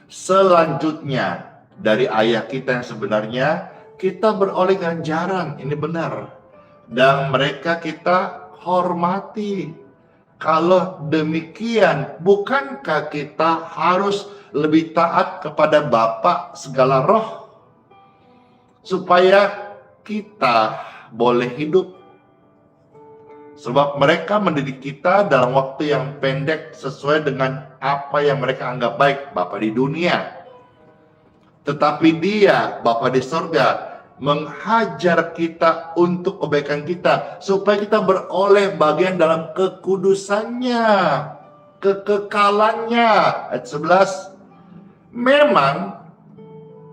Selanjutnya, dari ayah kita yang sebenarnya, kita beroleh ganjaran, ini benar. Dan mereka kita hormati. Kalau demikian, bukankah kita harus lebih taat kepada Bapa segala roh? Supaya kita boleh hidup. Sebab mereka mendidik kita dalam waktu yang pendek sesuai dengan apa yang mereka anggap baik, Bapa di dunia. Tetapi Dia, Bapa di sorga, menghajar kita untuk kebaikan kita, supaya kita beroleh bagian dalam kekudusannya, kekekalannya. Ayat 11, memang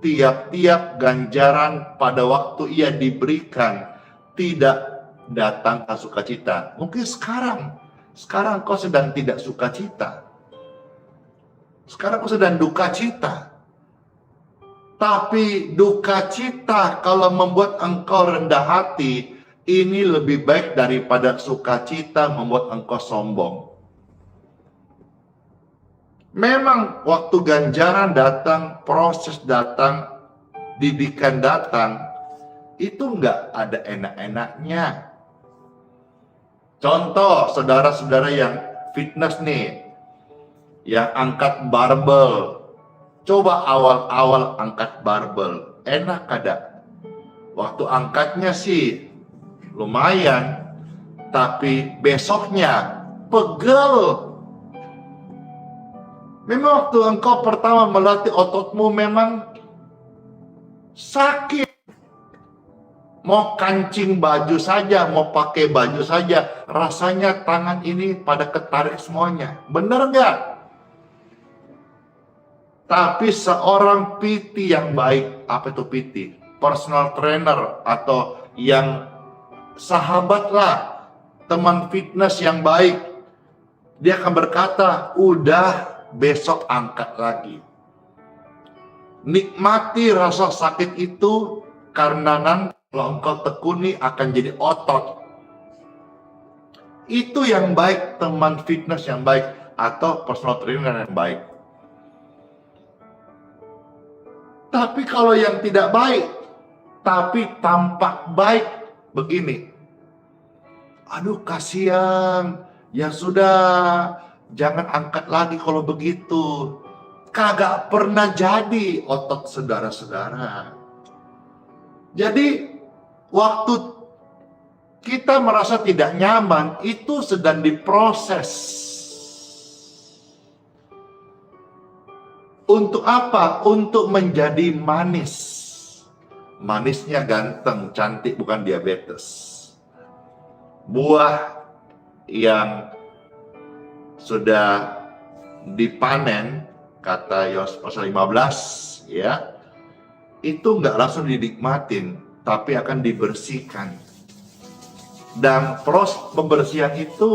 tiap-tiap ganjaran pada waktu ia diberikan tidak datang ke sukacita. Mungkin sekarang kau sedang tidak sukacita. Sekarang kau sedang duka cita. Tapi duka cita kalau membuat engkau rendah hati, ini lebih baik daripada sukacita membuat engkau sombong. Memang waktu ganjaran datang, proses datang, didikan datang, itu nggak ada enak-enaknya. Contoh, saudara-saudara yang fitness nih, yang angkat barbel. Coba awal-awal angkat barbel, enak kada? Waktu angkatnya sih lumayan, tapi besoknya pegel. Memang waktu engkau pertama melatih ototmu memang sakit. Mau kancing baju saja, mau pakai baju saja, rasanya tangan ini pada ketarik semuanya. Benar nggak? Tapi seorang PT yang baik, apa itu PT? Personal trainer atau yang sahabat lah, teman fitness yang baik. Dia akan berkata, udah besok angkat lagi. Nikmati rasa sakit itu karena nanti kalau engkau tekuni akan jadi otot. Itu yang baik, teman fitness yang baik atau personal trainer yang baik. Tapi kalau yang tidak baik, tapi tampak baik, begini. Aduh kasihan, ya sudah, jangan angkat lagi kalau begitu. Kagak pernah jadi otot saudara-saudara. Jadi waktu kita merasa tidak nyaman, itu sedang diproses. Untuk apa? Untuk menjadi manis. Manisnya ganteng, cantik, bukan diabetes. Buah yang sudah dipanen, kata Yos pasal 15, ya, itu nggak langsung dinikmatin, tapi akan dibersihkan. Dan proses pembersihan itu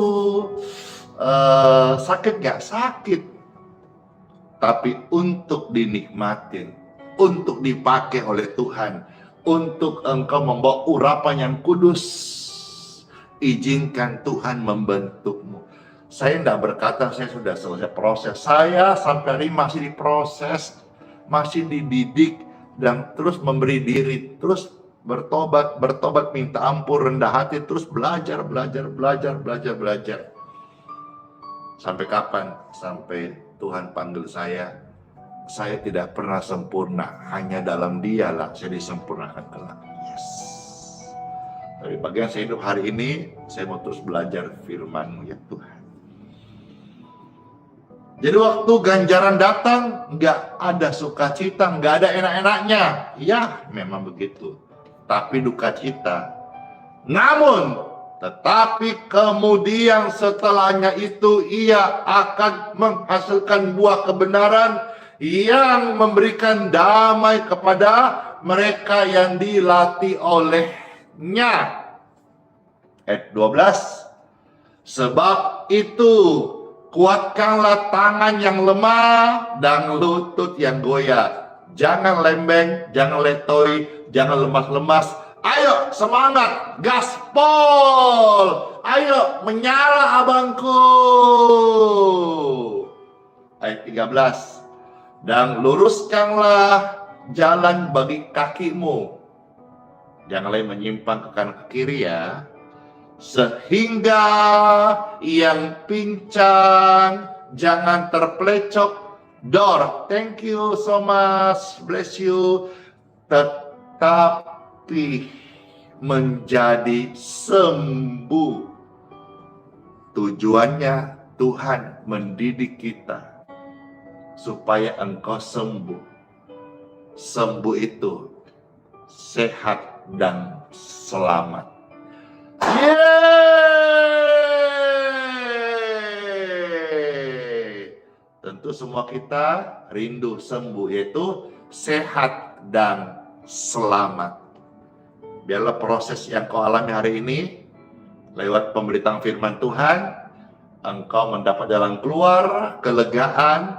sakit nggak? Sakit. Tapi untuk dinikmatin, untuk dipakai oleh Tuhan, untuk engkau membawa urapan yang kudus, izinkan Tuhan membentukmu. Saya tidak berkata saya sudah selesai proses. Saya sampai hari ini masih diproses, masih dididik, dan terus memberi diri, terus bertobat, minta ampun, rendah hati, terus belajar. Sampai kapan? Sampai Tuhan panggil saya tidak pernah sempurna, hanya dalam Dialah saya disempurnakan kelak. Yes. Tapi bagian saya hidup hari ini, saya mau terus belajar firman-Mu ya Tuhan. Jadi waktu ganjaran datang, nggak ada sukacita, nggak ada enak-enaknya. Ya, memang begitu. Tapi duka cita. Namun, tetapi kemudian setelahnya itu ia akan menghasilkan buah kebenaran yang memberikan damai kepada mereka yang dilatih olehnya. Ayat 12. Sebab itu kuatkanlah tangan yang lemah dan lutut yang goyah. Jangan lembeng, jangan letoi, jangan lemas-lemas. Ayo semangat, gaspol. Ayo menyala abangku. Ayat 13. Dan luruskanlah jalan bagi kakimu. Janganlah menyimpang ke kanan ke kiri ya. Sehingga yang pincang jangan terpelecok. Dor, thank you so much, bless you. Tetapi menjadi sembuh. Tujuannya Tuhan mendidik kita supaya engkau sembuh. Sembuh itu sehat dan selamat. Yeay! Tentu semua kita rindu sembuh, yaitu sehat dan selamat. Biarlah proses yang kau alami hari ini, lewat pemberitaan firman Tuhan, engkau mendapat jalan keluar, kelegaan,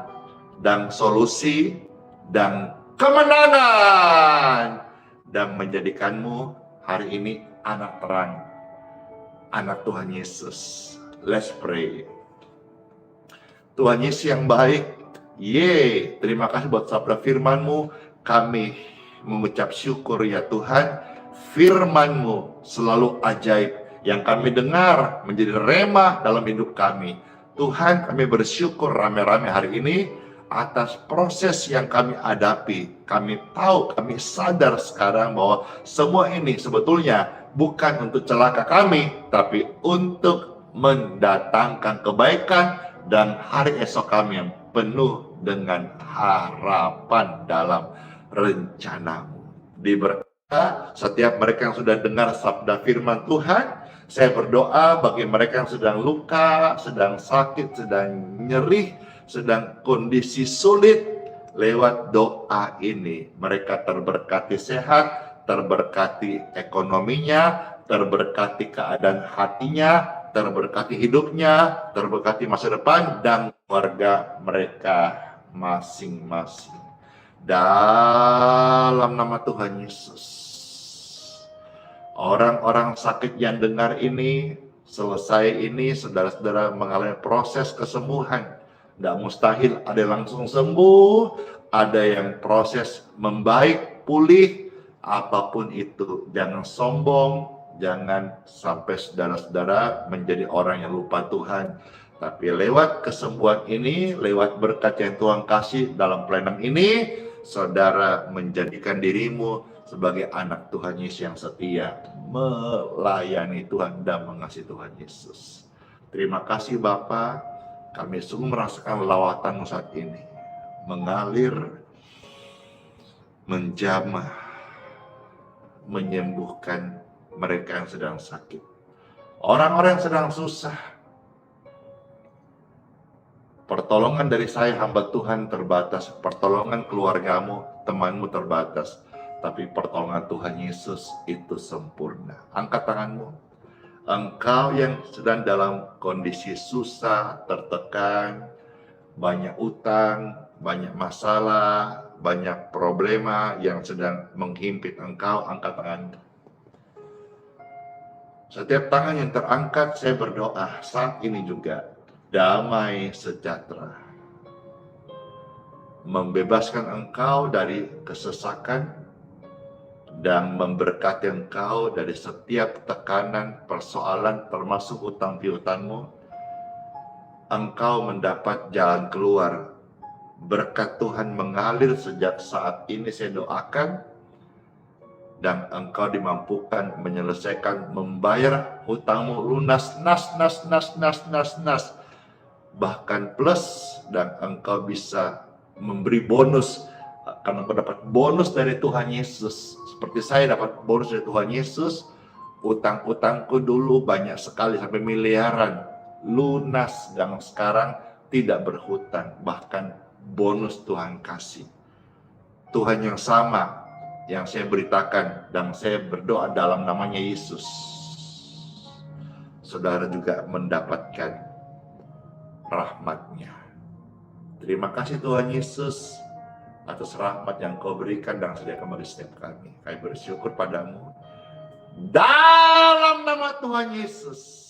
dan solusi, dan kemenangan. Dan menjadikanmu hari ini anak terang, anak Tuhan Yesus. Let's pray. Tuhan Yesus yang baik, terima kasih buat sabda firman-Mu. Kami mengucap syukur ya Tuhan. Firman-Mu selalu ajaib, yang kami dengar menjadi remah dalam hidup kami. Tuhan, kami bersyukur rame-rame hari ini atas proses yang kami hadapi. Kami tahu, kami sadar sekarang bahwa semua ini sebetulnya bukan untuk celaka kami, tapi untuk mendatangkan kebaikan dan hari esok kami yang penuh dengan harapan dalam rencana-Mu. Diberkati setiap mereka yang sudah dengar sabda firman Tuhan. Saya berdoa bagi mereka yang sedang luka, sedang sakit, sedang nyeri, sedang kondisi sulit. Lewat doa ini mereka terberkati sehat, terberkati ekonominya, terberkati keadaan hatinya, terberkati hidupnya, terberkati masa depan dan keluarga mereka masing-masing. Dalam nama Tuhan Yesus. Orang-orang sakit yang dengar ini, selesai ini, saudara-saudara mengalami proses kesembuhan. Tidak mustahil, ada yang langsung sembuh, ada yang proses membaik, pulih, apapun itu. Jangan sombong, Jangan sampai saudara-saudara menjadi orang yang lupa Tuhan. Tapi lewat kesembuhan ini, lewat berkat yang Tuhan kasih dalam pelayanan ini, saudara menjadikan dirimu sebagai anak Tuhan Yesus yang setia, melayani Tuhan dan mengasihi Tuhan Yesus. Terima kasih Bapa, kami sungguh merasakan lawatan saat ini, mengalir, menjamah, menyembuhkan mereka yang sedang sakit, orang-orang yang sedang susah. Pertolongan dari saya hamba Tuhan terbatas, pertolongan keluargamu, temanmu terbatas, tapi pertolongan Tuhan Yesus itu sempurna. Angkat tanganmu. Engkau yang sedang dalam kondisi susah, tertekan, banyak utang, banyak masalah, banyak problema yang sedang menghimpit engkau, angkat tanganmu. Setiap tangan yang terangkat, saya berdoa saat ini juga, damai sejahtera, membebaskan engkau dari kesesakan dan memberkati engkau dari setiap tekanan, persoalan, termasuk hutang piutangmu. Engkau mendapat jalan keluar. Berkat Tuhan mengalir sejak saat ini saya doakan, dan engkau dimampukan menyelesaikan, membayar hutangmu lunas, nas, bahkan plus, dan engkau bisa memberi bonus, karena engkau dapat bonus dari Tuhan Yesus. Seperti saya dapat bonus dari Tuhan Yesus, utang-utangku dulu banyak sekali sampai miliaran, lunas, dan sekarang tidak berhutang, bahkan bonus Tuhan kasih. Tuhan yang sama yang saya beritakan dan saya berdoa dalam namanya Yesus, saudara juga mendapatkan rahmat-Nya. Terima kasih Tuhan Yesus atas rahmat yang Kau berikan dan sediakan bagi setiap kami. Kami bersyukur padamu dalam nama Tuhan Yesus.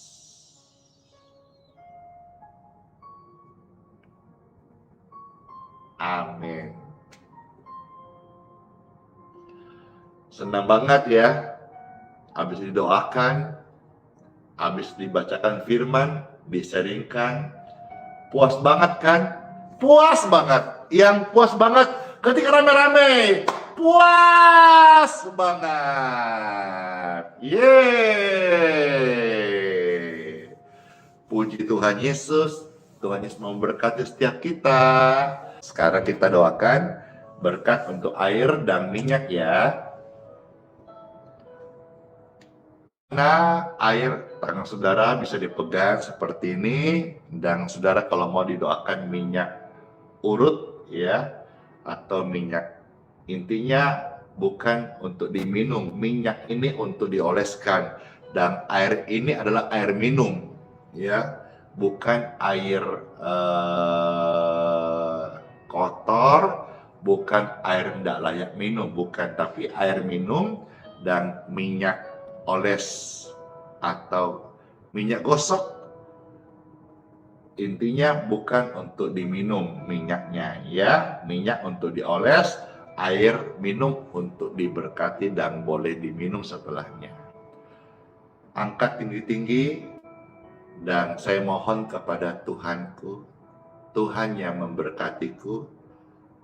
Amin. Senang banget ya, habis didoakan, habis dibacakan firman, diseringkan, puas banget kan? Puas banget. Yang puas banget ketika rame-rame, puas banget. Yeay. Puji Tuhan Yesus. Tuhan Yesus memberkati setiap kita. Sekarang kita doakan berkat untuk air dan minyak ya. Nah, air tangan saudara bisa dipegang seperti ini, dan saudara kalau mau didoakan minyak urut ya, atau minyak, intinya bukan untuk diminum, minyak ini untuk dioleskan, dan air ini adalah air minum ya, bukan air kotor, bukan air tidak layak minum, bukan, tapi air minum dan minyak oles atau minyak gosok, intinya bukan untuk diminum minyaknya ya, minyak untuk dioles, air minum untuk diberkati dan boleh diminum setelahnya. Angkat tinggi-tinggi dan saya mohon kepada Tuhanku, Tuhan yang memberkatiku,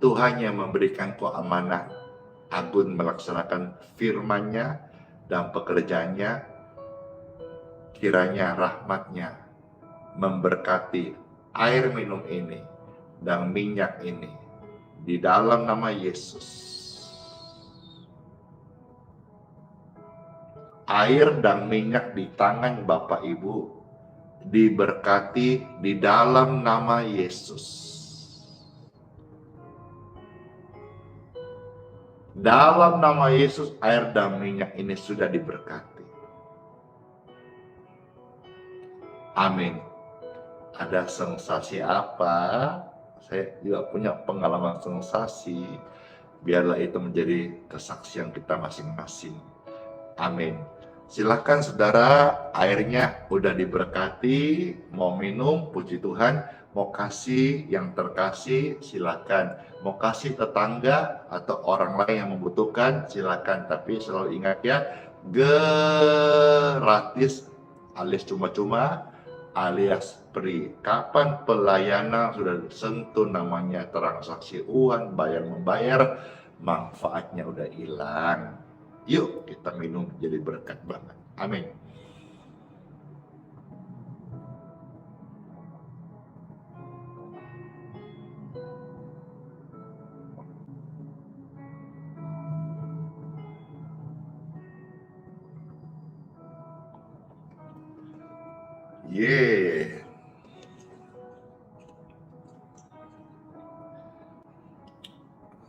Tuhan yang memberikanku amanah agun melaksanakan firman-Nya dan pekerjaannya, kiranya rahmat-Nya memberkati air minum ini dan minyak ini di dalam nama Yesus. Air dan minyak di tangan Bapak Ibu diberkati di dalam nama Yesus. Dalam nama Yesus, air dan minyak ini sudah diberkati. Amin. Ada sensasi apa? Saya juga punya pengalaman sensasi. Biarlah itu menjadi kesaksian kita masing-masing. Amin. Silakan saudara, airnya udah diberkati. Mau minum, puji Tuhan. Mau kasih yang terkasih, silakan. Mau kasih tetangga atau orang lain yang membutuhkan, silakan. Tapi selalu ingat ya, gratis alias cuma-cuma alias free. Kapan pelayanan sudah sentuh namanya transaksi uang, bayar membayar, manfaatnya udah hilang. Yuk kita minum, jadi berkat banget. Amin. Ye,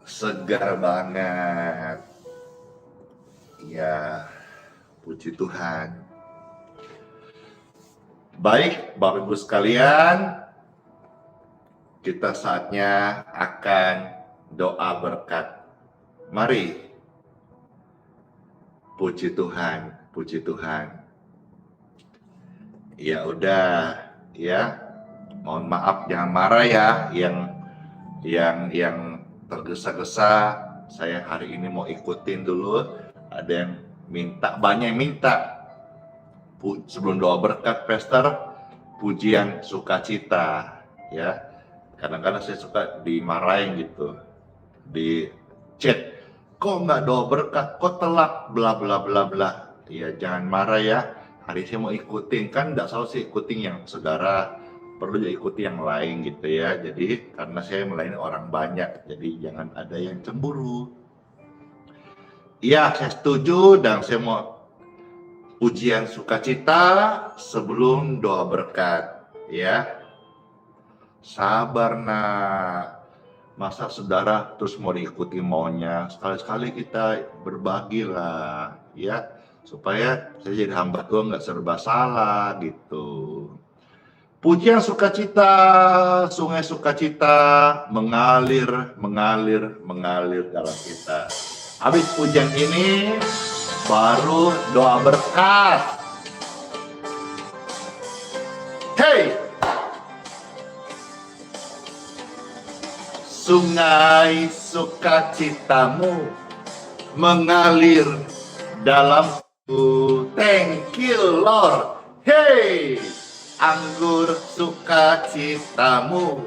segar banget. Ya, puji Tuhan. Baik, Bapak Ibu sekalian, kita saatnya akan doa berkat. Mari, puji Tuhan, puji Tuhan. Ya udah, ya, mohon maaf, jangan marah ya, yang tergesa-gesa. Saya hari ini mau ikutin dulu. Ada yang minta, banyak yang minta. Sebelum doa berkat, Pastor, pujian sukacita, ya. Kadang-kadang saya suka dimarahin gitu di chat. Kok nggak doa berkat? Kok telat? Bla bla bla bla. Ya jangan marah ya. Hari saya mau ikutin, kan nggak selalu sih ikutin yang saudara, perlu juga ikuti yang lain gitu ya. Jadi karena saya melayani orang banyak, jadi jangan ada yang cemburu. Iya, saya setuju, dan saya mau pujian sukacita sebelum doa berkat, ya. Sabar nak, masa saudara terus mau diikuti maunya. Sekali-sekali kita berbagi lah, ya, supaya saya jadi hamba Tuhan nggak serba salah gitu. Pujian sukacita, sungai sukacita mengalir dalam kita. Habis pujian ini baru doa berkat. Hey, sungai sukacitamu mengalir dalamku. Thank you Lord. Hey, anggur sukacitamu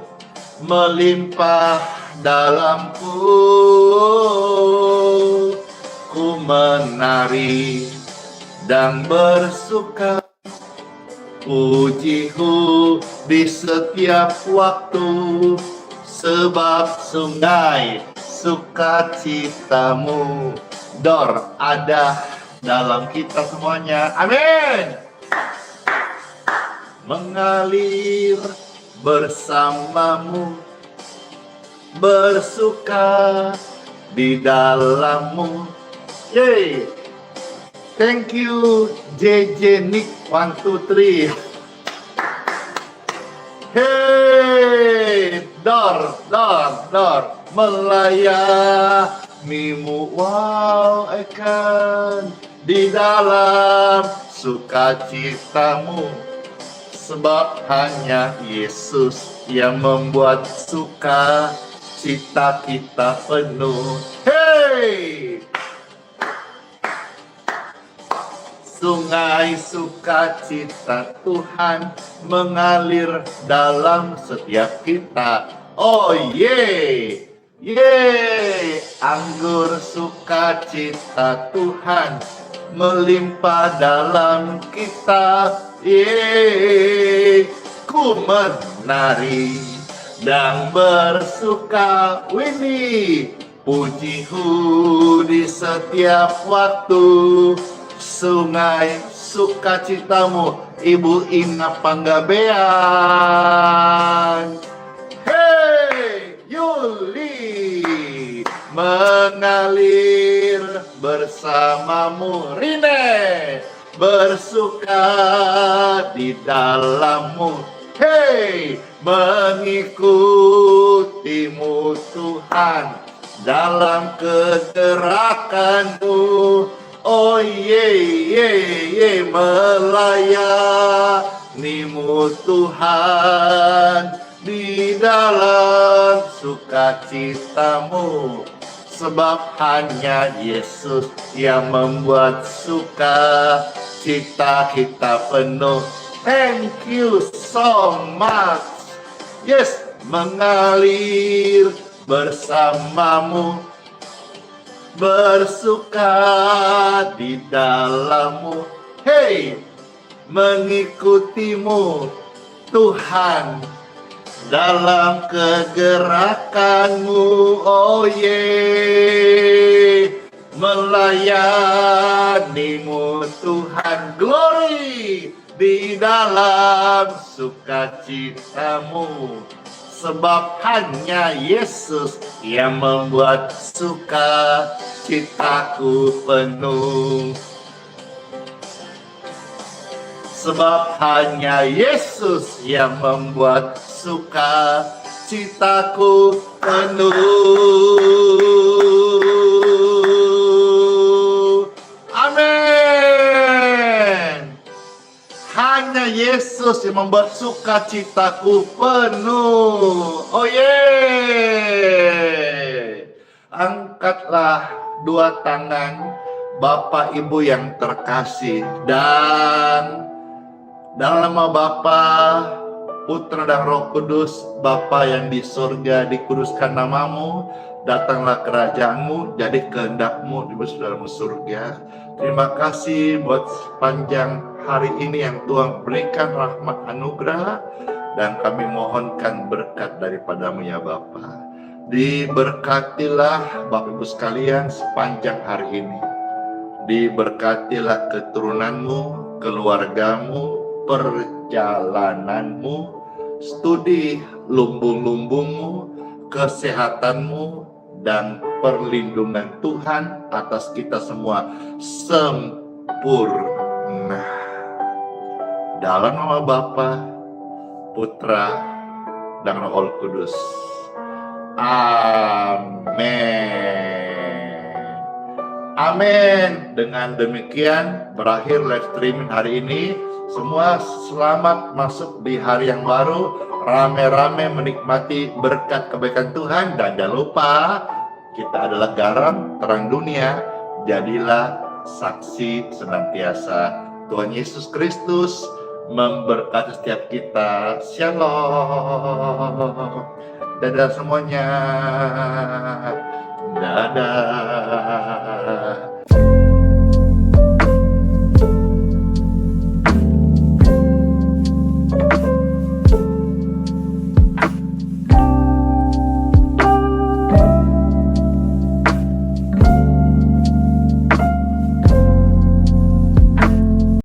melimpah dalamku. Ku menari dan bersuka, pujiku di setiap waktu, sebab sungai sukacitamu Dor ada dalam kita semuanya. Amin. Mengalir bersamamu, bersuka di dalammu. Yay! Thank you JJ Nick 1 2 3. Hey, Dor melayanimu, wow, akan di dalam sukacitamu, sebab hanya Yesus yang membuat sukacita kita penuh. Hey, sungai sukacita Tuhan mengalir dalam setiap kita. Oh yeah, yeah, anggur sukacita Tuhan melimpah dalam kita. Yeah, ku menari dan bersuka, Winnie, pujiku di setiap waktu. Sungai sukacitamu, Ibu Ina Panggabean. Hey, Yuli, mengalir bersamamu. Rine, bersuka di dalammu. Hey, mengikutimu Tuhan dalam kegerakanmu. Oh ye, melayanimu Tuhan di dalam sukacitamu, sebab hanya Yesus yang membuat suka cita kita penuh. Thank you so much. Yes, mengalir bersamamu, bersuka di dalammu. Hey, mengikutimu Tuhan dalam kegerakanmu. Oh yeah, melayanimu Tuhan. Glory di dalam sukacitamu, sebab hanya Yesus yang membuat sukacitaku penuh. Sebab hanya Yesus yang membuat sukacitaku penuh. Amin. Hanya Yesus yang membuat sukacitaku penuh. Oh yeah. Angkatlah dua tangan Bapak Ibu yang terkasih, dan dalam nama Bapa, Putra dan Roh Kudus, Bapa yang di surga, dikuduskan namamu, datanglah kerajaanmu, jadi kehendakmu di dalam surga. Terima kasih buat sepanjang hari ini yang Tuhan berikan rahmat anugerah, dan kami mohonkan berkat daripadamu ya Bapa. Diberkatilah Bapak Ibu sekalian sepanjang hari ini. Diberkatilah keturunanmu, keluargamu, perjalananmu, studi lumbung-lumbungmu, kesehatanmu, dan perlindungan Tuhan atas kita semua sempurna. Dalam nama Bapa, Putra, dan Roh Kudus. Amin. Amin. Dengan demikian berakhir live streaming hari ini. Semua selamat masuk di hari yang baru, rame-rame menikmati berkat kebaikan Tuhan, dan jangan lupa kita adalah garam terang dunia. Jadilah saksi senantiasa. Tuhan Yesus Kristus memberkati setiap kita. Shalom. Dadah semuanya. Dadah.